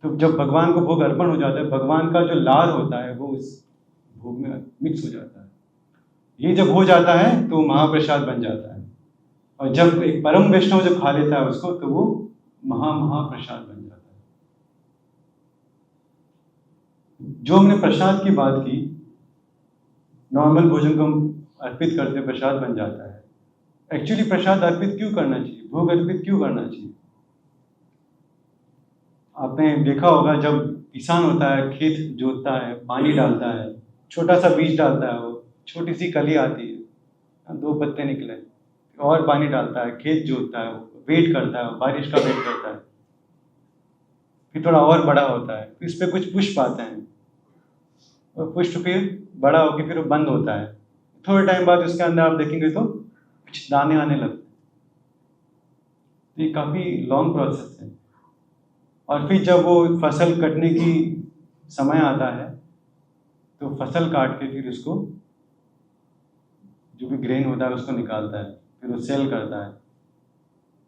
तो जब भगवान को भोग अर्पण हो जाता है, भगवान का जो लार होता है वो उस भोग में मिक्स हो जाता है। ये जब हो जाता है तो महाप्रसाद बन जाता है, और जब एक परम वैष्णव जब खा लेता है उसको तो वो महाप्रसाद बन जाता है। जो हमने प्रसाद की बात की, नॉर्मल भोजन को हम अर्पित करते प्रसाद बन जाता है। एक्चुअली प्रसाद अर्पित क्यों करना चाहिए, भोग अर्पित क्यों करना चाहिए? आपने देखा होगा जब किसान होता है, खेत जोतता है, पानी डालता है, छोटा सा बीज डालता है, वो छोटी सी कली आती है, 2 पत्ते निकले, और पानी डालता है, खेत जोतता है, वेट करता है, बारिश का वेट करता है, फिर थोड़ा और बड़ा होता है, फिर इस पर कुछ पुष्प आते हैं, और पुष्प फिर बड़ा होकर फिर वो बंद होता है। थोड़े टाइम बाद उसके अंदर आप देखेंगे तो कुछ दाने आने लगते हैं। तो ये काफ़ी लॉन्ग प्रोसेस है। और फिर जब वो फसल कटने की समय आता है तो फसल काट के फिर उसको, जो भी ग्रेन होता है उसको निकालता है, फिर वो सेल करता है,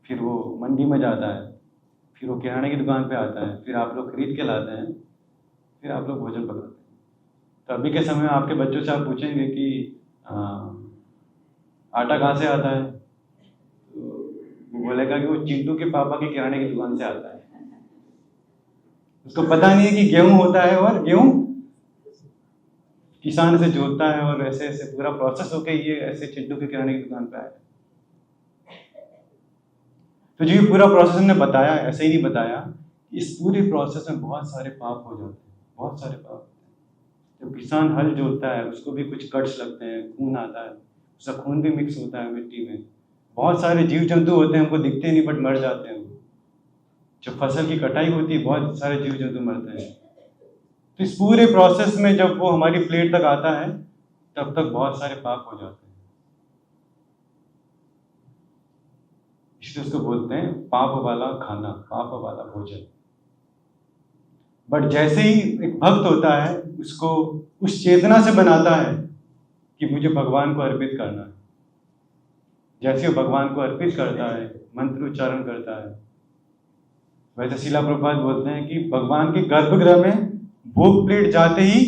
फिर वो मंडी में जाता है, फिर वो किराने की दुकान पे आता है, फिर आप लोग खरीद के लाते हैं, फिर आप लोग भोजन पकाते हैं। तो अभी के समय में आपके बच्चों से आप पूछेंगे कि आटा कहाँ से आता है, तो वो बोलेगा कि वो चिंटू के पापा के किराने की दुकान से आता है। उसको पता नहीं है कि गेहूं होता है, और गेहूं किसान से जोतता है, और ऐसे ऐसे पूरा प्रोसेस होके ये ऐसे चिंटू के किराने की दुकान पे आया। तो जो ये पूरा प्रोसेस हमने बताया, ऐसे ही नहीं बताया, इस पूरे प्रोसेस में बहुत सारे पाप हो जाते हैं, बहुत सारे पाप। जब किसान हल जोतता है उसको भी कुछ कट्स लगते हैं, खून आता है, उसका खून भी मिक्स होता है मिट्टी में। बहुत सारे जीव जंतु होते हैं, हमको दिखते नहीं बट मर जाते हैं। जब फसल की कटाई होती है बहुत सारे जीव जंतु मरते हैं। तो इस पूरे प्रोसेस में जब वो हमारी प्लेट तक आता है तब तक बहुत सारे पाप हो जाते हैं, इसलिए उसको बोलते हैं पाप वाला खाना, पाप वाला भोजन। बट जैसे ही एक भक्त होता है उसको उस चेतना से बनाता है कि मुझे भगवान को अर्पित करना है, जैसे वो भगवान को अर्पित करता है, मंत्र उच्चारण करता है, वैसे शिला प्रभुपाद बोलते हैं कि भगवान के गर्भगृह में भोग प्लेट जाते ही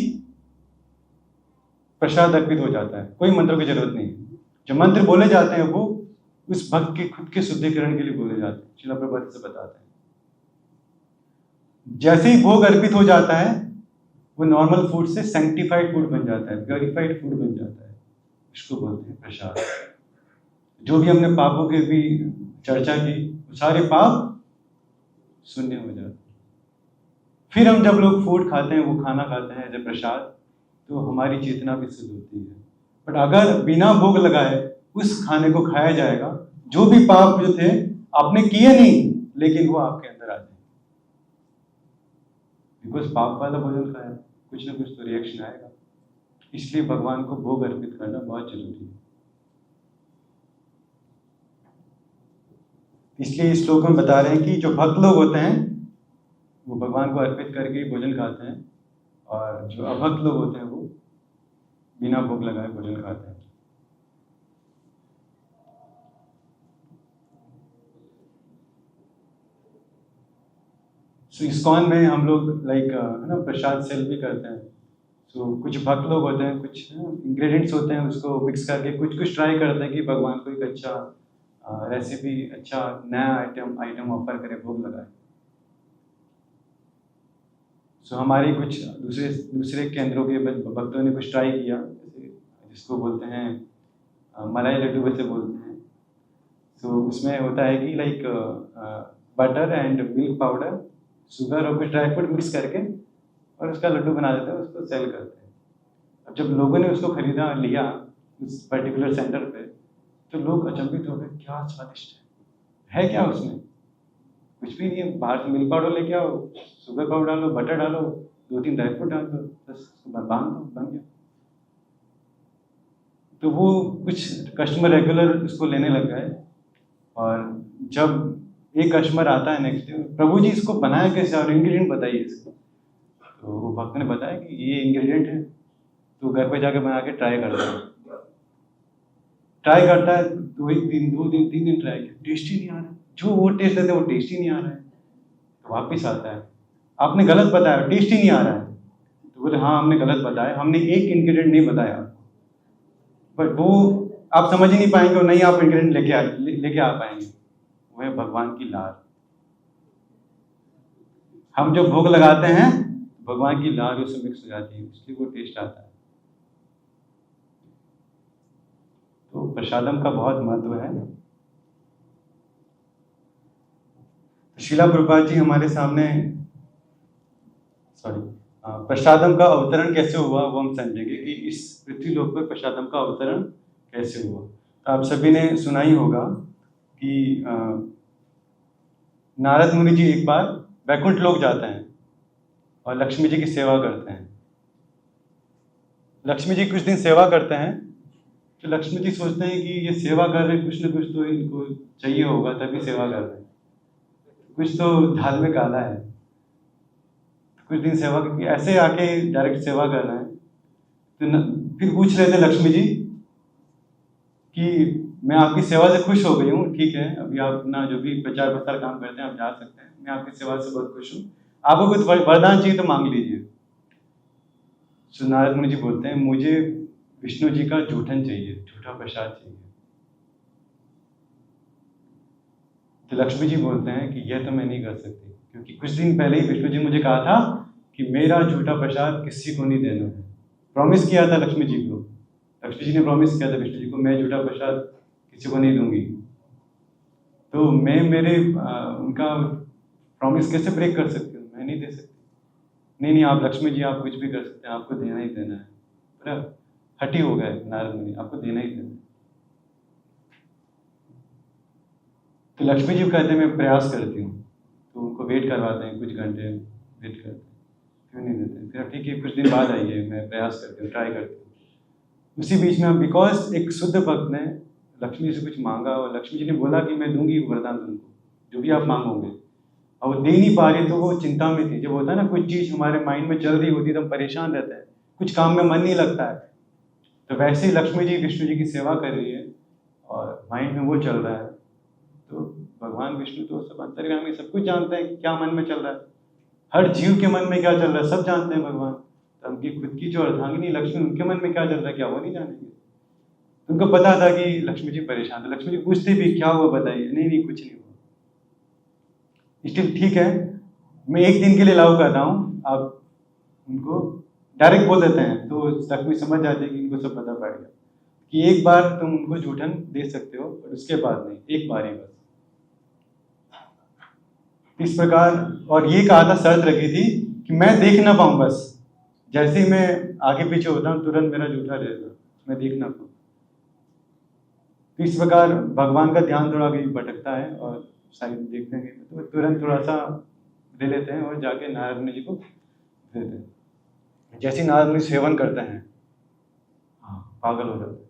प्रसाद अर्पित हो जाता है, कोई मंत्र की जरूरत नहीं। जो मंत्र बोले जाते हैं वो उस भक्त के खुद के शुद्धिकरण के लिए बोले जाते हैं, शिला प्रभुपाद से बताते हैं। जैसे ही भोग अर्पित हो जाता है वो नॉर्मल फूड से सैंक्टिफाइड फूड बन जाता है, प्योरीफाइड फूड बन जाता है। इसको बोलते हैं प्रसाद। जो भी हमने पापों की भी चर्चा की, वो सारे पाप शून्य हो जाते हैं। फिर हम जब लोग फूड खाते हैं, वो खाना खाते हैं एज ए प्रसाद, तो हमारी चेतना भी शुद्ध होती है। बट अगर बिना भोग लगाए उस खाने को खाया जाएगा, जो भी पाप जो थे आपने किए नहीं, लेकिन वो आपके अंदर आ जाएंगे, बिकॉज पाप वाला भोजन खाया, कुछ ना कुछ तो रिएक्शन आएगा। इसलिए भगवान को भोग अर्पित करना बहुत जरूरी है। इसलिए इस श्लोक में बता रहे हैं कि जो भक्त लोग होते हैं वो भगवान को अर्पित करके भोजन खाते हैं, और जो अभक्त लोग होते हैं वो बिना भोग लगाए भोजन खाते हैं। सो इस्कॉन में हम लोग लाइक है ना प्रसाद सेल भी करते हैं। सो कुछ भक्त लोग होते हैं, कुछ इंग्रेडिएंट्स होते हैं, उसको मिक्स करके कुछ कुछ ट्राई करते हैं कि भगवान को एक अच्छा रेसिपी, अच्छा नया आइटम ऑफर करें, भोग लगाए। सो हमारे कुछ दूसरे केंद्रों के भक्तों ने कुछ ट्राई किया, जैसे जिसको बोलते हैं मलाई लड्डू वैसे बोलते हैं। सो उसमें होता है कि like butter and milk powder, sugar और कुछ ड्राई फ्रूट मिक्स करके और उसका लड्डू बना देते हैं, उसको सेल करते हैं। अब जब लोगों ने उसको खरीदा, लिया उस पर्टिकुलर सेंटर पे, तो लोग अचंभित हो गए, क्या स्वादिष्ट है क्या उसमें? कुछ भी नहीं है, बाहर से मिल्क पाउडर लेके आओ, शुगर पाउडर डालो, बटर डालो, 2-3 ड्राई फ्रूट डाल दो, बस बांध दो, बन गया। तो वो कुछ कस्टमर रेगुलर उसको लेने लग गए, और जब एक कस्टमर आता है नेक्स्ट डे, प्रभु जी इसको बनाया कैसे और इंग्रेडिएंट बताइए इसको। तो वो भक्त ने बताया कि ये इंग्रेडिएंट है, तो घर पे जाके बना के ट्राई करता है। दो दिन 3 दिन ट्राई किया, टेस्ट ही नहीं आ रहा है, जो वो टेस्ट देते वो टेस्ट ही नहीं आ रहा है। तो वापिस आता है, आपने गलत बताया, टेस्ट ही नहीं आ रहा है। तो बोले हाँ हमने गलत बताया, हमने एक इंग्रेडिएंट नहीं बताया आपको। बट वो आप समझ ही नहीं पाएंगे और नहीं आप इंग्रेडिएंट लेके आ पाएंगे। वो है भगवान की लार। हम जो भोग लगाते हैं, भगवान की लार उसमें मिक्स हो जाती है, इसलिए वो टेस्ट आता है। तो प्रसादम का बहुत महत्व है। शीला प्रभुपाद जी हमारे सामने प्रसादम का अवतरण कैसे हुआ वो हम समझेंगे कि इस पृथ्वी लोक पर प्रसादम का अवतरण कैसे हुआ। तो आप सभी ने सुना ही होगा कि नारद मुनि जी एक बार वैकुंठ लोक जाते हैं और लक्ष्मी जी की सेवा करते हैं। लक्ष्मी जी कुछ दिन सेवा करते हैं, तो लक्ष्मी जी सोचते हैं कि ये सेवा कर रहे हैं, कुछ न कुछ तो इनको चाहिए होगा तभी सेवा कर रहे हैं, कुछ तो दाल में काला है। कुछ दिन सेवा करके ऐसे आके डायरेक्ट सेवा कर रहे हैं, तो फिर पूछ रहे थे लक्ष्मी जी कि मैं आपकी सेवा से खुश हो गई हूँ, ठीक है अभी आप अपना जो भी प्रचार प्रसार काम करते हैं आप जा सकते हैं, मैं आपकी सेवा से बहुत खुश हूँ, आपको कुछ वरदान चाहिए तो मांग लीजिए। तो नारद मुनि जी बोलते हैं मुझे विष्णु जी का जूठन चाहिए, झूठा प्रसाद चाहिए। तो लक्ष्मी जी बोलते हैं कि यह तो मैं नहीं कर सकती, क्योंकि कुछ दिन पहले ही विष्णु जी मुझे कहा था कि मेरा झूठा प्रसाद किसी को नहीं देना है। प्रॉमिस किया था लक्ष्मी जी को, लक्ष्मी जी ने प्रॉमिस किया था विष्णु जी को, मैं झूठा प्रसाद किसी को नहीं दूंगी। तो मैं उनका प्रॉमिस कैसे ब्रेक कर सकती हूँ? मैं नहीं दे सकती। नहीं आप लक्ष्मी जी आप कुछ भी कर सकते हैं, आपको देना ही देना है। पूरा हटी हो गए नारद मुनि, आपको देना ही देना है। तो लक्ष्मी जी कहते हैं मैं प्रयास करती हूँ, तो उनको वेट करवाते हैं, कुछ घंटे वेट करते हैं, फिर नहीं देते। फिर ठीक है कुछ दिन बाद आइए, मैं प्रयास करती हूँ, ट्राई करती हूँ। उसी बीच में बिकॉज एक शुद्ध भक्त ने लक्ष्मी जी से कुछ मांगा और लक्ष्मी जी ने बोला कि मैं दूंगी वरदान तुमको, जो भी आप मांगोगे, और वो दे नहीं पा रही, तो वो चिंता में थी। जब होता है ना कुछ चीज़ हमारे माइंड में चल रही होती है तो हम परेशान रहते हैं, कुछ काम में मन नहीं लगता है। तो वैसे ही लक्ष्मी जी विष्णु जी की सेवा कर रही है और माइंड में वो चल रहा है। तो भगवान विष्णु तो सब अंतर्यामी, सब कुछ जानते हैं कि क्या मन में चल रहा है, हर जीव के मन में क्या चल रहा है सब जानते हैं भगवान। तो उनकी खुद की जो अर्धांगिनी लक्ष्मी, उनके मन में क्या चल रहा है क्या वो नहीं जानेंगे? उनको पता था कि लक्ष्मी जी परेशान थे। लक्ष्मी जी पूछते भी क्या हुआ बताइए, नहीं कुछ नहीं हुआ। स्टिल ठीक है, मैं एक दिन के लिए अलाउ कर रहा हूँ, आप उनको डायरेक्ट बोल देते हैं, तो लक्ष्मी समझ जाती है कि इनको सब पता पड़ गया कि एक बार तुम उनको जूठन दे सकते हो, और उसके बाद नहीं, एक बार ही बस। इस प्रकार, और ये कहा था, शर्त रखी थी कि मैं देख ना पाऊँ, बस जैसे ही मैं आगे पीछे होता हूँ तुरंत मेरा जूठा रहेगा, मैं देख ना पाऊँ। तो इस प्रकार भगवान का ध्यान थोड़ा भी भटकता है, और शायद देखते हैं तो तुरंत थोड़ा सा ले लेते हैं और जाके नारद मुनि जी को देते हैं। जैसे ही नारद मुनि सेवन करते हैं, हाँ, पागल हो जाते हैं,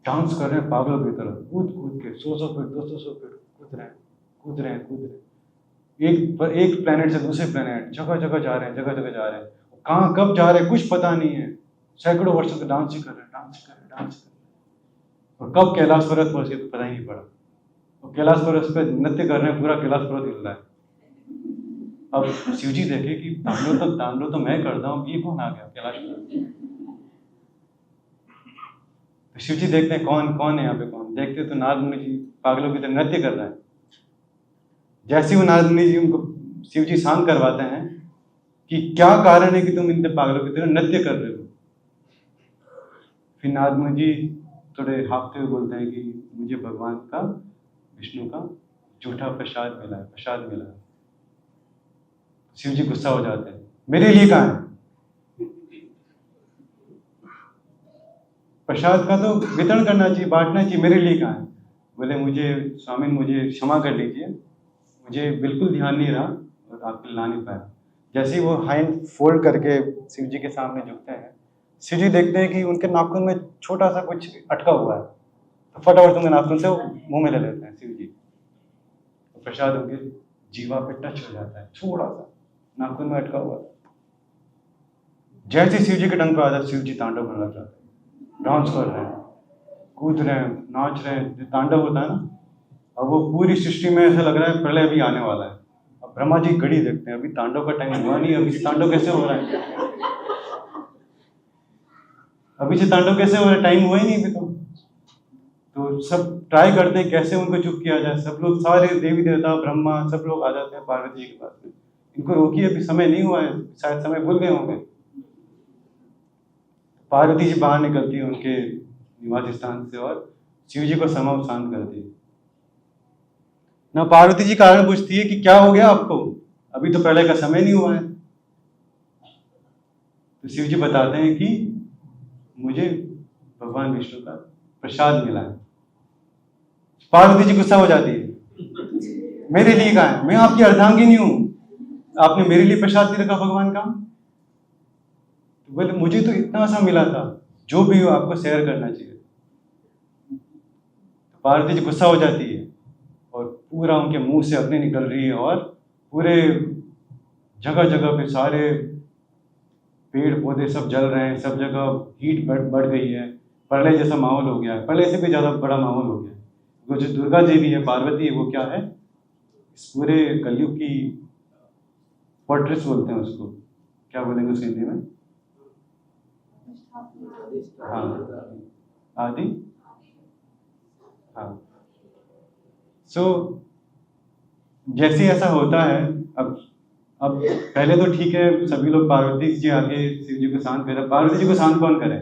डांस कर रहे हैं पागलों की तरह, कूद कूद के 100 फीट 200 फीट कूद रहे हैं, कूद रहे हैं, कूद रहे हैं, एक प्लेनेट से दूसरे प्लेनेट, जगह जगह जा रहे हैं, जगह जगह जा रहे हैं, कहाँ कब जा रहे हैं कुछ पता नहीं है। सैकड़ों वर्षों से डांस ही कर रहे हैं, डांस ही कर रहे हैं, डांस ही कर रहे हैं, और कब कैलाश पर्वत पहुंच गए तो पता ही नहीं पड़ा। और कैलाश पर्वत पे नृत्य कर रहे हैं, पूरा कैलाश पर्वत हिल रहा है। अब शिव जी देखे कि तांडव तो मैं करता हूँ, ये कौन आ गया कैलाश पर्वत। तो शिव जी देखते हैं कौन कौन है यहाँ पे, कौन देखते तो नारद मुनि जी पागलों की तरह नृत्य कर रहे हैं। जैसे ही वो नारद मुनि जी उनको शिव जी शांत करवाते हैं कि क्या कारण है कि तुम इतने पागलों की तरह नृत्य कर रहे हो। फिर नारद मुनि जी थोड़े हाँफते हुए बोलते हैं कि मुझे भगवान का, विष्णु का झूठा प्रसाद मिला है, प्रसाद मिला है। शिव जी गुस्सा हो जाते हैं, मेरे लिए कहाँ है प्रसाद, का तो वितरण करना चाहिए, बांटना चाहिए, मेरे लिए कहाँ है। बोले मुझे स्वामी मुझे क्षमा कर लीजिए, मुझे बिल्कुल ध्यान नहीं रहा और आपके ला नहीं पाया। जैसे ही वो हैंड फोल्ड करके शिव जी के सामने झुकते हैं, शिव जी देखते हैं कि उनके नाखून में छोटा सा कुछ अटका हुआ है, तो फटाफट उनके नाखून से वो मुंह में ले लेते हैं शिव जी, तो प्रसाद उनके जीवा पे टच हो जाता है, थोड़ा सा नाखून में अटका हुआ। जैसे शिव जी के डंक पे आता है, शिव जी तांडव करना लग जाते हैं, डांस कर रहे हैं, कूद रहे हैं, नाच रहे हैं, तांडव होता है ना। अब वो पूरी सृष्टि में ऐसा लग रहा है प्रलय भी आने वाला है। अब ब्रह्मा जी घड़ी देखते हैं, अभी तांडव का टाइम हुआ नहीं, अभी से तांडव कैसे हो रहा है, अभी से तांडव कैसे हो रहा है, टाइम हुआ ही नहीं अभी तो सब ट्राई करते हैं कैसे उनको चुप किया जाए। सब लोग, सारे देवी देवता, ब्रह्मा, सब लोग आ जाते हैं पार्वती जी के पास में, इनको रोकिए, अभी समय नहीं हुआ है, शायद समय भूल गए होंगे। पार्वती जी बाहर निकलती है उनके निवास स्थान से और शिव जी को समाव शांत करती है ना। पार्वती जी कारण पूछती है कि क्या हो गया आपको, अभी तो प्रलय का समय नहीं हुआ है। तो शिव जी बताते हैं कि मुझे भगवान विष्णु का प्रसाद मिला है। पार्वती जी गुस्सा हो जाती है, मेरे लिए कहा है, मैं आपकी अर्धांगिनी हूं, आपने मेरे लिए प्रसाद नहीं रखा भगवान का। तो बोले मुझे तो इतना सा मिला था, जो भी हो आपको शेयर करना चाहिए। तो पार्वती जी गुस्सा हो जाती है और पूरा उनके मुंह से अग्नि निकल रही है, और पूरे जगह जगह पे सारे पेड़ पौधे सब जल रहे हैं, सब जगह हीट बढ़ गई है, प्रलय जैसा माहौल हो गया है, प्रलय से भी ज्यादा बड़ा माहौल हो गया है। वो जो दुर्गा देवी है, पार्वती है, वो क्या है, इस पूरे कलयुग की फोर्ट्रेस बोलते हैं उसको, क्या बोलेंगे उसके हिंदी में, हाँ, आदि, हाँ। सो जैसे ऐसा होता है, अब पहले तो ठीक है, सभी लोग पार्वती जी आगे शिव जी को शांत करे, पार्वती जी को शांत कौन करे,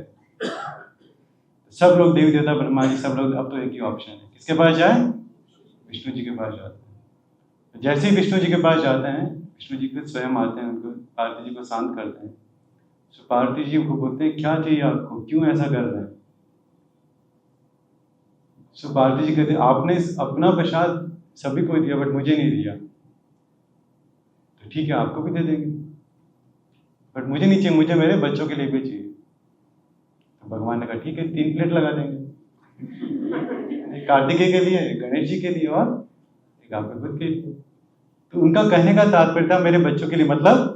सब लोग देवी देवता ब्रह्मा जी सब लोग, अब तो एक ही ऑप्शन है, किसके पास जाए, विष्णु जी के पास जाते हैं। जैसे ही विष्णु जी के पास जाते हैं, विष्णु जी खुद स्वयं आते हैं, उनको पार्वती जी को शांत करते हैं। तो पार्वती जी को बोलते हैं क्या चाहिए आपको, क्यों ऐसा कर रहे हैं। सो पार्वती जी कहते हैं आपने अपना प्रसाद सभी को दिया बट मुझे नहीं दिया, तो ठीक है आपको भी दे देंगे, बट मुझे नहीं चाहिए, मुझे मेरे बच्चों के लिए भी चाहिए। तो भगवान ने कहा ठीक है 3 प्लेट लगा देंगे, एक कार्तिकेय के लिए, एक गणेश जी के लिए, और एक आपके खुद के लिए। तो उनका कहने का तात्पर्य था मेरे बच्चों के लिए, मतलब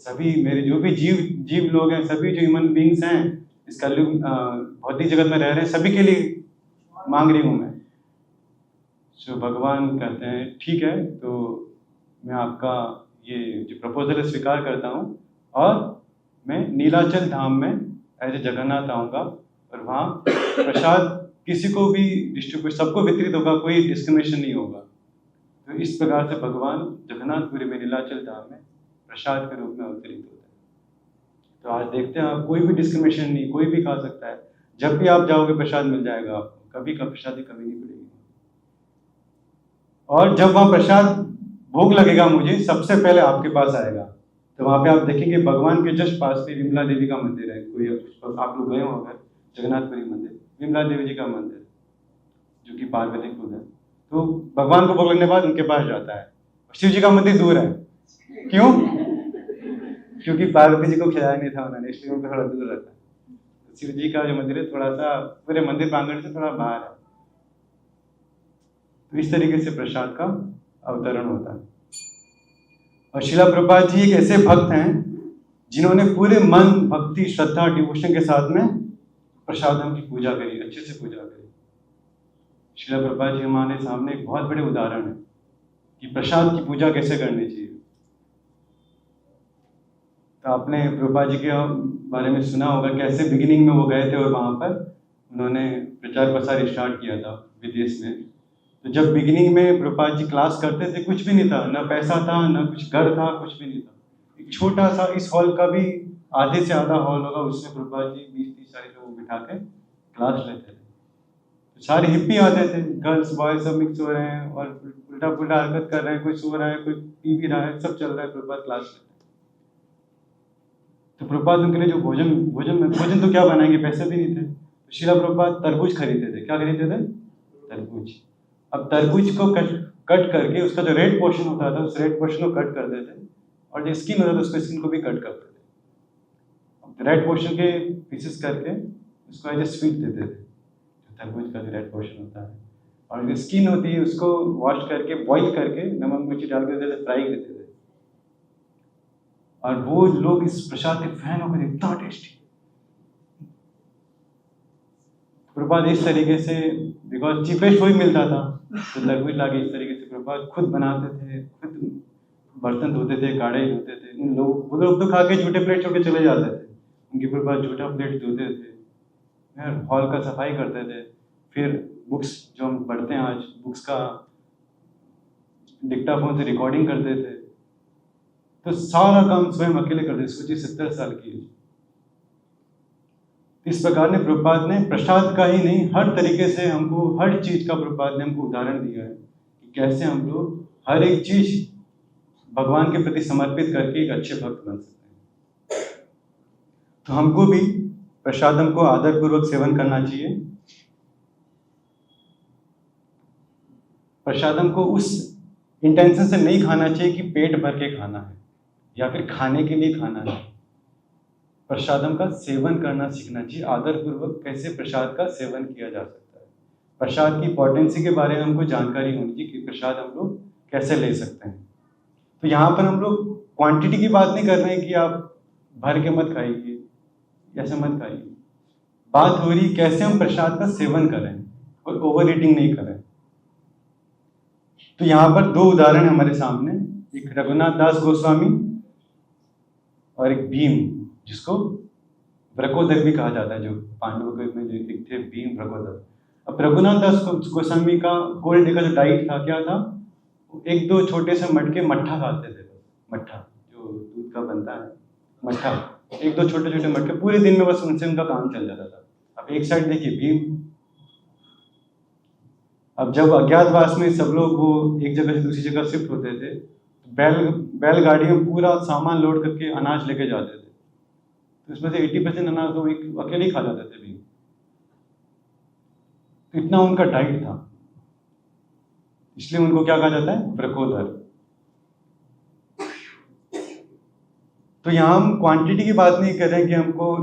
सभी मेरे जो भी जीव लोग हैं, सभी जो ह्यूमन बींग्स हैं इस कलयुग भौतिक जगत में रह रहे हैं, सभी के लिए मांग रही हूँ मैं। तो भगवान कहते हैं ठीक है, तो मैं आपका ये जो प्रपोजल है स्वीकार करता हूँ, और मैं नीलाचल धाम में एज ए जगन्नाथ आऊँगा, और वहाँ प्रसाद किसी को भी डिस्ट्रीब्यूट, सबको वितरित होगा, कोई डिस्क्रिमिनेशन नहीं होगा। तो इस प्रकार से भगवान जगन्नाथपुरी में नीलाचल धाम में प्रसाद के रूप में अवतरित होते हैं। तो आज देखते हैं आप, कोई भी डिस्क्रिमिनेशन नहीं, कोई भी खा सकता है, जब भी आप जाओगे प्रसाद मिल जाएगा आपको, कभी का प्रसाद की कमी नहीं पड़ेगी। और जब वहाँ प्रसाद भोग लगेगा मुझे, सबसे पहले आपके पास आएगा। तो वहाँ पे आप देखेंगे भगवान के जस्ट पास में विमला देवी का मंदिर है, कोई आप लोग गए हो अगर, जगन्नाथपुरी मंदिर, विमला देवी जी का मंदिर जो कि पार्वती खुद है। तो भगवान को भोग लगने के बाद उनके पास जाता है। शिव जी का मंदिर दूर है, क्यों? क्योंकि पार्वती जी को खिलाया नहीं था उन्होंने, इसलिए उनको थोड़ा दूर रहता है। शिव जी का जो मंदिर है थोड़ा सा पूरे मंदिर प्रांगण से थोड़ा बाहर है। तो इस तरीके से प्रसाद का अवतरण होता है। और शिला प्रभुपाद जी एक ऐसे भक्त हैं जिन्होंने पूरे मन, भक्ति, श्रद्धा, डिवोशन के साथ में प्रसादम की पूजा करी, अच्छे से पूजा करी। शिला प्रभुपाद जी हमारे सामने एक बहुत बड़े उदाहरण है कि प्रसाद की पूजा कैसे करनी चाहिए। तो आपने प्रभुपाद जी के बारे में सुना होगा, कैसे बिगिनिंग में वो गए थे और वहाँ पर उन्होंने प्रचार प्रसार स्टार्ट किया था विदेश में। तो जब बिगिनिंग में प्रभुपाद जी क्लास करते थे, कुछ भी नहीं था, ना पैसा था, ना कुछ घर था, कुछ भी नहीं था। एक छोटा सा, इस हॉल का भी आधे से आधा हॉल होगा, उसमें प्रभुपाद जी 20-30 सारे लोग बिठा के क्लास लेते थे। तो सारे हिप्पी आते थे, गर्ल्स बॉयज सब मिक्स हो रहे हैं और उल्टा पुल्टा हरकत कर रहे हैं, कोई सो रहा है, कोई पी भी रहा है, सब चल रहा है, प्रभुपाद क्लास लेते हैं। तो प्रभुपाद उनके लिए जो भोजन तो क्या बनाएंगे, पैसे भी नहीं थे। तो शिला प्रभुपाद तरबूज खरीदते थे। क्या खरीदते थे? तरबूज। अब तरबूज को कट करके उसका जो रेड पोर्शन होता था, उस रेड पोर्शन को कट कर देते, और जो स्किन होता था उसको स्किन को भी कट करते थे। रेड पोर्शन के पीसेस करके उसको एज ए स्वीट देते थे, जो तरबूज का जो रेड पोर्शन होता है। और जो स्किन होती है उसको वॉश करके, बॉइल करके, नमक मिर्ची डाल के फ्राई देते थे। और वो लोग इस प्रसाद के फैन हो गए, इतना टेस्टी। प्रभुपाद इस तरीके से, बिकॉज चीपेस्ट वही मिलता था, तो तरबूज लाके इस तरीके से प्रभुपाद खुद बनाते थे, खुद बर्तन धोते थे, काढ़े धोते थे। उन लोग, वो लोग तो खा के झूठे प्लेट छोड़ के चले जाते थे, उनके प्रभुपाद झूठा प्लेट धोते थे, हॉल का सफाई करते थे। फिर बुक्स जो हम पढ़ते हैं आज, बुक्स का डिक्टाफोन से रिकॉर्डिंग करते थे। तो सारा काम स्वयं अकेले करते थे। सोचिए 70 साल की एज। इस प्रकार ने प्रभुपाद ने प्रसाद का ही नहीं, हर तरीके से हमको, हर चीज का प्रभुपाद ने हमको उदाहरण दिया है कि कैसे हम लोग हर एक चीज भगवान के प्रति समर्पित करके एक अच्छे भक्त बन सकते हैं। तो हमको भी प्रसादम को आदर पूर्वक सेवन करना चाहिए। प्रसादम को उस इंटेंशन से नहीं खाना चाहिए कि पेट भर के खाना है या फिर खाने के लिए खाना है। प्रसादम का सेवन करना सीखना चाहिए। आदर पूर्वक कैसे प्रसाद का सेवन किया जा सकता है, प्रसाद की पोटेंसी के बारे में हमको जानकारी होनी चाहिए कि प्रसाद हम लोग कैसे ले सकते हैं। तो यहाँ पर हम लोग क्वांटिटी की बात नहीं कर रहे हैं कि आप भर के मत खाइए, ऐसे मत खाइए। बात हो रही कैसे हम प्रसाद का सेवन करें और ओवर ईटिंग नहीं करें। तो यहाँ पर दो उदाहरण हमारे सामने, एक रघुनाथ दास गोस्वामी और एक भीम, जिसको व्रकोदर भी कहा जाता है, जो पांडवों के में जो एक थे भीम व्रकोदर। अब रघुनाथ दास गोस्वामी का होल डे का जो डाइट था, क्या था? एक दो छोटे से मटके मट्ठा खाते थे। मट्ठा जो दूध का बनता है, मट्ठा, एक दो छोटे छोटे मटके, पूरे दिन में बस उनसे उनका काम चल जाता था। अब एक साइड देखिए भीम। अब जब अज्ञातवास में सब लोग वो एक जगह से दूसरी जगह शिफ्ट होते थे, बैलगाड़ी में पूरा सामान लोड करके अनाज लेके जाते थे। तो इसमें से 80% अनाज तो एक अकेले ही खा जाते थे भीम। तो इतना उनका डाइट था, इसलिए उनको क्या कहा जाता है? व्रकोदर। तो यहाँ हम क्वांटिटी की बात नहीं कर रहे हैं कि हमको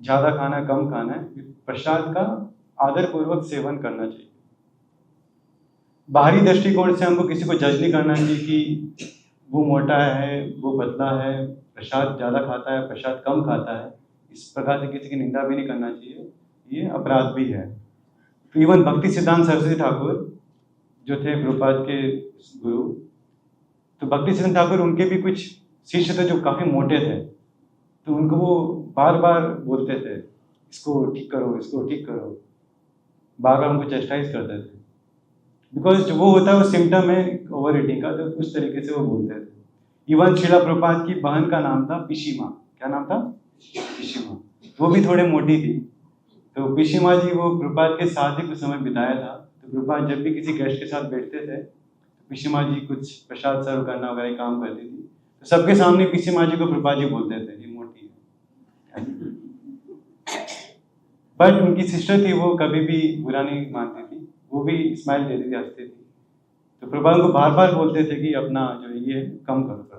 ज्यादा खाना है, कम खाना है। प्रसाद का आदर पूर्वक सेवन करना चाहिए। बाहरी दृष्टिकोण से हमको किसी को जज नहीं करना चाहिए कि वो मोटा है, वो पतला है, प्रसाद ज़्यादा खाता है, प्रसाद कम खाता है। इस प्रकार से किसी की निंदा भी नहीं करना चाहिए, ये अपराध भी है। तो इवन भक्ति सिद्धांत सरस्वती ठाकुर जो थे प्रभुपाद के गुरु, तो भक्ति सिद्धांत ठाकुर, उनके भी कुछ शिष्य थे जो काफ़ी मोटे थे। तो उनको वो बार बार बोलते थे, इसको ठीक करो, इसको ठीक करो, बार बार उनको चेस्टाइज करते थे। बिकॉज जो वो होता है वो सिम्टम है ओवर ईटिंग का, तो उस तरीके से वो बोलते थे। इवन शिला प्रभुपाद की बहन का नाम था पिशीमा। क्या नाम था? पिशिमा, वो भी थोड़े मोटी थी। तो पिशिमा जी वो प्रभुपाद के साथ ही कुछ समय बिताया था। तो प्रभुपाद जब भी किसी गेस्ट के साथ बैठते थे तो पिशिमा जी कुछ प्रसाद सर्व करना वगैरह काम करती थी। तो सबके सामने पिशिमा जी को प्रभुपाद जी बोलते थे ये मोटी है। बट उनकी सिस्टर थी, वो कभी भी बुरा नहीं मानती थी, वो भी स्माइल देती थी, हंसती थी। तो प्रभुपाद को बार बार बोलते थे कि अपना जो ये है कम करो थोड़ा।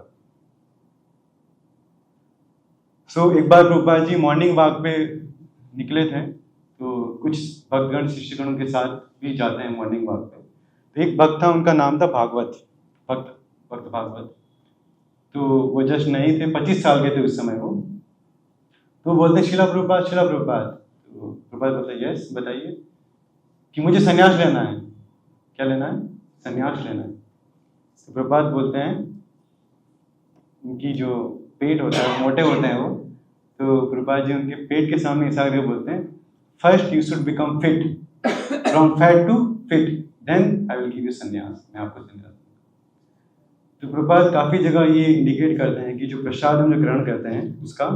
एक बार प्रभुपाद जी मॉर्निंग वॉक पे निकले थे, तो कुछ भक्तगण शिष्यगणों के साथ भी जाते हैं मॉर्निंग वॉक पे। तो एक भक्त था, उनका नाम था भागवत, भक्त भक्त भागवत। तो वो जस्ट नहीं थे, 25 साल के थे उस समय वो। तो बोलते शिला प्रभुपाद, शिला प्रभुपाद। तो प्रभुपाद बोलते यस बताइए कि मुझे संन्यास लेना है। क्या लेना है? संन्यास लेना है। तो प्रभुपाद बोलते हैं, उनकी जो पेट होता है मोटे होते हैं वो, तो प्रभुपाद जी उनके पेट के सामने ऐसा करके बोलते हैं, first you should become fit, from fat to fit, then I will give you sannyas, मैं आपको संन्यास। तो प्रभुपाद काफ़ी जगह ये इंडिकेट करते हैं कि जो प्रसाद हम जो ग्रहण करते हैं उसका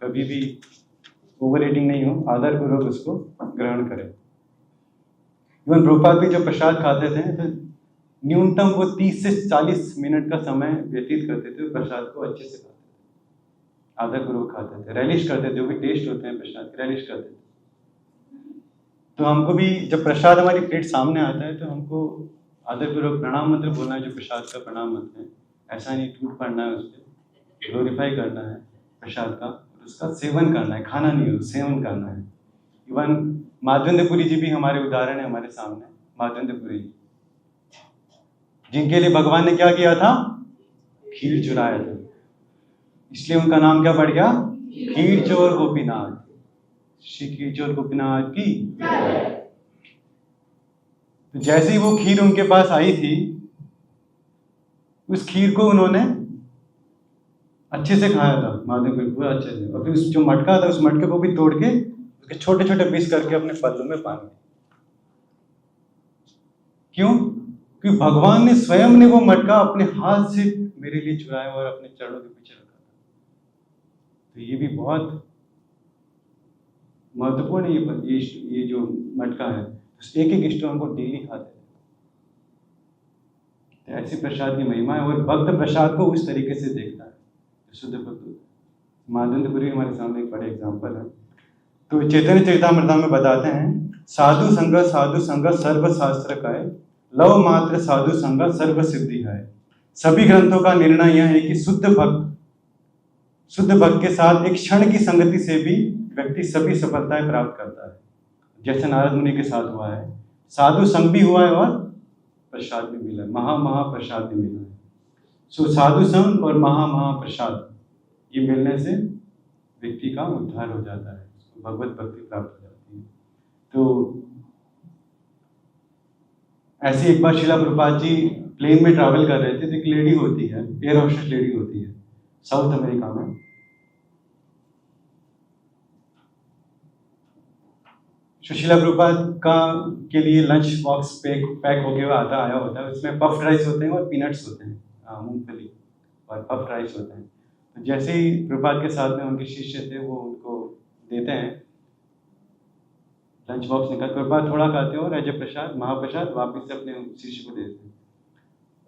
कभी भी ओवर ईटिंग नहीं हो, आदरपूर्वक उसको ग्रहण करें। इवन प्रभुपाद भी जो प्रसाद खाते थे तो न्यूनतम वो 30 से 40 मिनट का समय व्यतीत करते थे, प्रसाद को अच्छे से खाते थे, आदरपूर्वक खाते थे, रेलिश करते थे, जो भी टेस्ट होते हैं प्रसाद के रेलिश करते थे। तो हमको भी जब प्रसाद हमारी प्लेट सामने आता है तो हमको आदरपूर्वक प्रणाम मंत्र बोलना है, जो प्रसाद का प्रणाम मंत्र है। ऐसा नहीं टूट पड़ना है, उस पर ग्लोरीफाई करना है प्रसाद का, उसका सेवन करना है, खाना नहीं हो, सेवन करना है। इवन माधवेंद्रपुरी जी भी हमारे उदाहरण है हमारे सामने। माधवेंद्रपुरी जी, जिनके लिए भगवान ने क्या किया था? खीर चुराया था, इसलिए उनका नाम क्या पड़ गया? खीर चोर गोपीनाथ। श्री खीर चोर गोपीनाथ की। तो जैसे ही वो खीर उनके पास आई थी, उस खीर को उन्होंने अच्छे से खाया था, माधवेंद्रपुरी पूरा अच्छे से, और फिर उस जो मटका था उस मटके को भी तोड़ के उसके छोटे छोटे पीस करके अपने पल्लू में बांध दिए। क्यों? क्योंकि भगवान ने स्वयं ने वो मटका अपने हाथ से मेरे लिए चुराया और अपने चरणों के पीछे रखा था। तो ये भी बहुत महत्वपूर्ण है। ये जो मटका है, एक एक स्टोन को डेली खाते हैं। तो ऐसी प्रसाद की महिमा है, और भक्त प्रसाद को उस तरीके से देखता है, शुद्ध भक्त। माधवेंद्रपुरी हमारे सामने एक बड़े एग्जाम्पल है। तो चैतन्य चरितामृत में बताते हैं, साधु संग सर्व शास्त्र का है, लव मात्र साधु संग सर्व सिद्धि है। सभी ग्रंथों का निर्णय यह है कि शुद्ध भक्त के साथ एक क्षण की संगति से भी व्यक्ति सभी सफलताएं प्राप्त करता है, जैसे नारद मुनि के साथ हुआ है। साधु संग भी हुआ है और प्रसाद भी मिला है, महाप्रसाद भी मिला है। साधु संग और महाप्रसाद ये मिलने से व्यक्ति का उद्धार हो जाता है, भगवत भक्ति प्राप्त हो जाती है। तो ऐसे एक बार शिला प्रभुपाद जी प्लेन में ट्रैवल कर रहे थे, तो एक लेडी होती है, एयर होस्टेस लेडी होती है साउथ अमेरिका में। शिला प्रभुपाद का के लिए लंच बॉक्स पैक होके आया होता है, उसमें पफ्ड राइस होते हैं और पीनट्स होते हैं, मूंगफली और पफ्ड राइस होते हैं। तो जैसे ही प्रभुपाद के साथ में उनके शिष्य थे, वो उनको देते हैं लंच बॉक्स निकाल, प्रभुपाद थोड़ा खाते हैं और एज ए प्रसाद महाप्रसाद वापस से अपने शिष्य को देते हैं।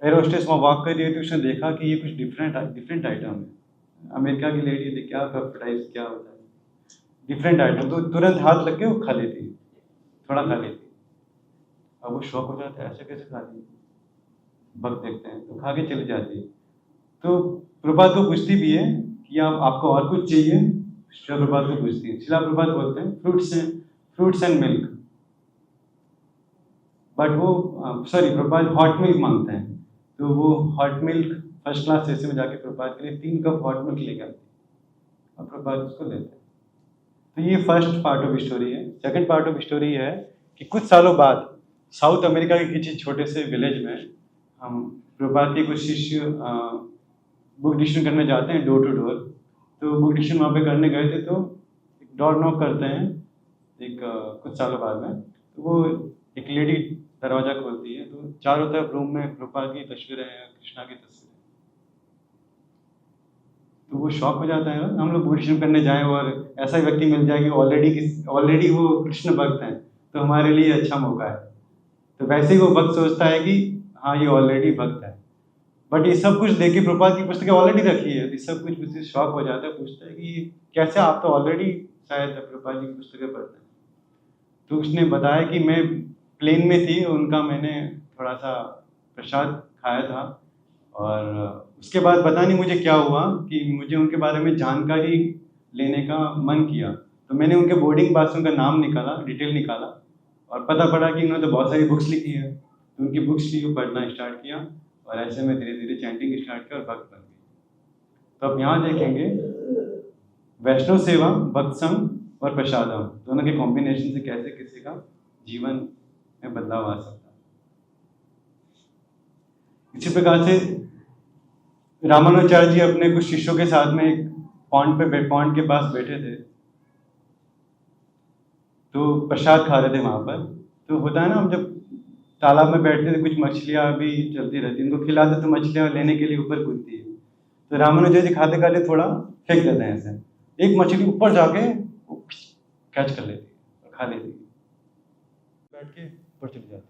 एयर होस्टेस वहाँ वॉक कर रही थी, उसने देखा कि ये कुछ डिफरेंट आइटम है। अमेरिका की लेडी थी, क्या पफ्ड राइस क्या होता है, डिफरेंट आइटम, तो तुरंत हाथ लग के वो खा लेती, थोड़ा खा लेती। अब वो शौक हो जाता है, ऐसे कैसे खा ली, भक्त देखते हैं तो खा के चली जाती है। तो प्रभुपाद को पूछती भी है कि आपको और कुछ चाहिए? शिला प्रभुपाद को पूछती है, शिला प्रभुपाद बोलते हैं फ्रूट्स एंड मिल्क। बट वो प्रभुपाद हॉट मिल्क मांगते हैं, तो वो हॉट मिल्क फर्स्ट क्लास ऐसे में जाके प्रभुपाद के लिए 3 कप हॉट मिल्क लेके आती है और प्रभुपाद उसको लेते हैं। तो ये फर्स्ट पार्ट ऑफ स्टोरी है। सेकंड पार्ट ऑफ स्टोरी है कि कुछ सालों बाद साउथ अमेरिका के किसी छोटे से विलेज में हम प्रभुपाद के कुछ शिष्य बुक डिस्ट्रीब्यूशन करने जाते हैं डोर टू डोर। तो बुक डिस्ट्रीब्यूशन वहाँ पे करने गए थे, तो एक डोर नॉक करते हैं कुछ सालों बाद में। तो वो एक लेडी दरवाज़ा खोलती है, तो चारों तरफ रूम में प्रभुपाद की तस्वीरें हैं, कृष्णा की तस्वीरें। तो वो शॉक हो जाता है ना, हम लोग बुद्धिज्म करने जाएं और ऐसा व्यक्ति मिल जाए कि ऑलरेडी वो कृष्ण भक्त हैं, तो हमारे लिए अच्छा मौका है। तो वैसे ही वो भक्त सोचता है कि हाँ ये ऑलरेडी भक्त है, बट ये सब कुछ देख के प्रभुपाद की पुस्तकें ऑलरेडी रखी है, ये सब कुछ मुझसे शॉक हो जाता है, पूछता है कि कैसे आप तो ऑलरेडी शायद प्रभुपाद जी की पुस्तकें पढ़ते हैं। तो उसने बताया कि मैं प्लेन में थी, उनका मैंने थोड़ा सा प्रसाद खाया था, और उसके बाद पता नहीं मुझे क्या हुआ कि मुझे उनके बारे में जानकारी लेने का मन किया। तो मैंने उनके बोर्डिंग पास उनका नाम निकाला, डिटेल निकाला, और पता पड़ा कि उन्होंने तो बहुत सारी बुक्स लिखी है। तो उनकी बुक्स ली, वो पढ़ना स्टार्ट किया, और ऐसे में धीरे धीरे चैंटिंग स्टार्ट किया और भक्त बन गई। तो अब यहाँ देखेंगे वैष्णव सेवा, भक्त संग और प्रसादम, दोनों के कॉम्बिनेशन से कैसे किसी का जीवन में बदलाव आ सकता है। इसी प्रकार से रामानुजाचार्य जी अपने कुछ शिष्यों के साथ में एक पॉन्ड के पास बैठे थे, तो प्रसाद खा रहे थे वहां पर। तो होता है ना, हम जब तालाब में बैठते थे, कुछ मछलियां भी चलती रहती, उनको खिलाते तो मछलियां लेने के लिए ऊपर कूदती है। तो रामानुजाचार्य जी खाते खाते थोड़ा फेंक देते हैं ऐसे, एक मछली ऊपर जाके कैच कर लेती है और खा लेती है, बैठ के ऊपर चली जाती है।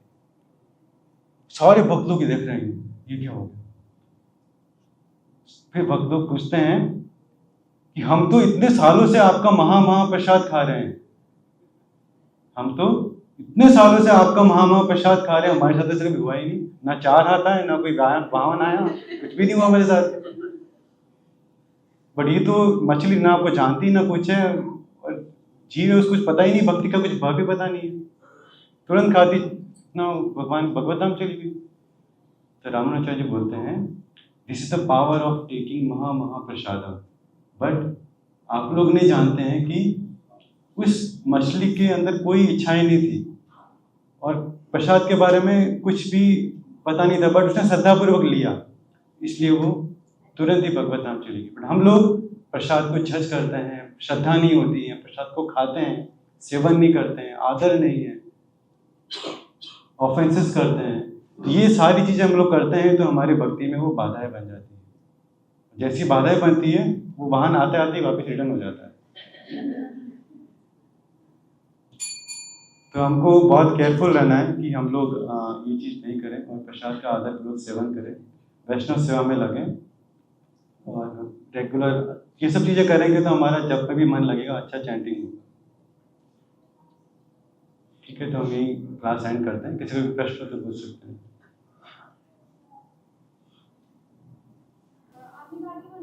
सारे भक्त लोग देख रहे हैं ये क्या हो गया। फिर भक्त लोग पूछते हैं कि हम तो इतने सालों से आपका महाप्रसाद खा रहे हैं, हम तो इतने सालों से आपका महाप्रसाद खा रहे हैं, हमारे साथ ऐसा कभी हुआ ही नहीं, ना चार हाथ आए, ना कोई वाहन आया, कुछ भी नहीं हुआ मेरे साथ। बट ये तो मछली ना आपको जानती ना कुछ है, और जीव है, उसको कुछ पता ही नहीं, भक्ति का कुछ भाव भी पता नहीं है, तुरंत खाती ना भगवत धाम चली गई। तो रामानुजाचार्य जी बोलते हैं, this is the power of taking महाप्रसादम। बट आप लोग नहीं जानते हैं कि उस मछली के अंदर कोई इच्छाएं नहीं थी, और प्रसाद के बारे में कुछ भी पता नहीं था, बट उसने श्रद्धापूर्वक लिया, इसलिए वो तुरंत ही भगवत धाम चली गई। बट हम लोग प्रसाद को जज करते हैं, श्रद्धा नहीं होती है, प्रसाद को खाते हैं, सेवन नहीं करते हैं, आदर नहीं है, ऑफेंसेस करते हैं। तो ये सारी चीजें हम लोग करते हैं, तो हमारी भक्ति में वो बाधाएं बन जाती है। जैसी बाधाएं बनती है, वो वाहन आते आते ही वापस रिटर्न हो जाता है। तो हमको बहुत केयरफुल रहना है कि हम लोग ये चीज़ नहीं करें, और प्रसाद का आदरपूर्वक सेवन करें, वैष्णव सेवा में लगें, और रेगुलर ये सब चीज़ें करेंगे तो हमारा जब पे भी मन लगेगा अच्छा चैंटिंग होगा। ठीक है, तो हम यही क्लास एंड करते हैं, किसी को भी प्रश्न तो पूछ सकते हैं।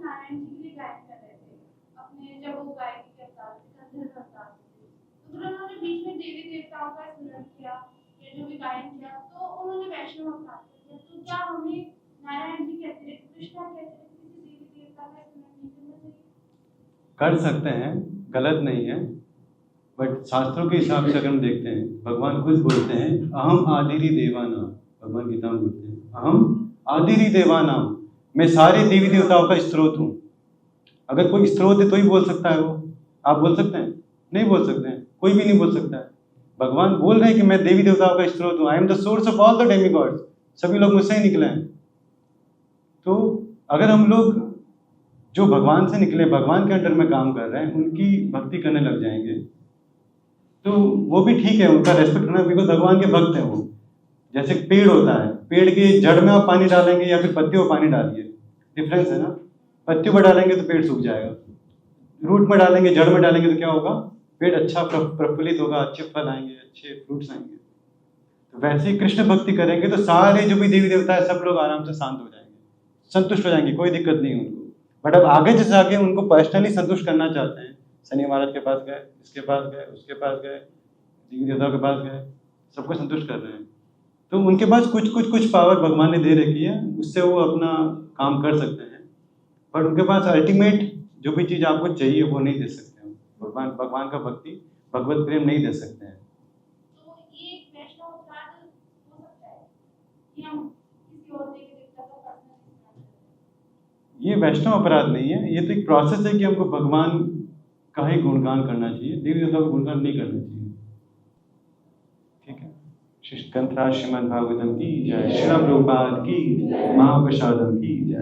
नारायण जी के लिए गायन कर रहे थे अपने, जब वो गायकी के अवतार थे, तो फिर उन्होंने बीच में देवी देवताओं का स्मरण किया या जो भी गायन किया, तो उन्होंने वैष्णव अवतार किया। तो क्या हमें नारायण जी के अतिरिक्त, कृष्णा के अतिरिक्त किसी देवी देवता का स्मरण नहीं करना चाहिए? कर सकते हैं, गलत नहीं है, बट शास्त्रों के हिसाब से अगर हम देखते हैं, भगवान खुद बोलते हैं अहम आदिरि देवानाम, भगवान गीता में बोलते हैं अहम आदिरि देवानाम, मैं सारे देवी देवताओं का स्रोत हूँ। अगर कोई स्रोत है तो ही बोल सकता है वो, आप बोल सकते हैं? नहीं बोल सकते हैं, कोई भी नहीं बोल सकता है। भगवान बोल रहे हैं कि मैं देवी देवताओं का स्रोत हूँ, I am the source of all the demigods, सभी लोग मुझसे ही निकले हैं। तो अगर हम लोग जो भगवान से निकले, भगवान के अंडर में काम कर रहे हैं, उनकी भक्ति करने लग जाएंगे, तो वो भी ठीक है, उनका रेस्पेक्ट करना, बिकॉज भगवान के भक्त हैं वो। जैसे पेड़ होता है, पेड़ के जड़ में आप पानी डालेंगे या फिर पत्तियों में पानी डालिए, डिफरेंस है ना। पत्तियों में डालेंगे तो पेड़ सूख जाएगा, रूट में डालेंगे, जड़ में डालेंगे तो क्या होगा, पेड़ अच्छा प्रफुल्लित होगा, अच्छे फल आएंगे, अच्छे फ्रूट्स आएंगे। तो वैसे ही कृष्ण भक्ति करेंगे तो सारे जो भी देवी देवता है सब लोग आराम से शांत हो जाएंगे, संतुष्ट हो जाएंगे, कोई दिक्कत नहीं है उनको। बट अब आगे जैसे आगे उनको पर्सनली संतुष्ट करना चाहते हैं, शनि महाराज के पास गए, इसके पास गए, उसके पास गए, देवी देवताओं के पास गए, सबको संतुष्ट कर रहे हैं, तो उनके पास कुछ पावर भगवान ने दे रखी है, उससे वो अपना काम कर सकते हैं। बट उनके पास अल्टीमेट जो भी चीज़ आपको चाहिए वो नहीं दे सकते हैं। भगवान का भक्ति, भगवत प्रेम नहीं दे सकते हैं। तो ये वैष्णव अपराध हो सकता है कि हम किसी और देवी देवता का पर्सनल इस्तेमाल करें? ये वैष्णव अपराध नहीं है, ये तो एक प्रोसेस है कि हमको भगवान का ही गुणगान करना चाहिए, देवी देवता का गुणगान नहीं करना चाहिए। ठीक है, ग्रंथराज श्रीमद् भागवतम की जय, श्री प्रभुपाद की, महाप्रसादम की जय,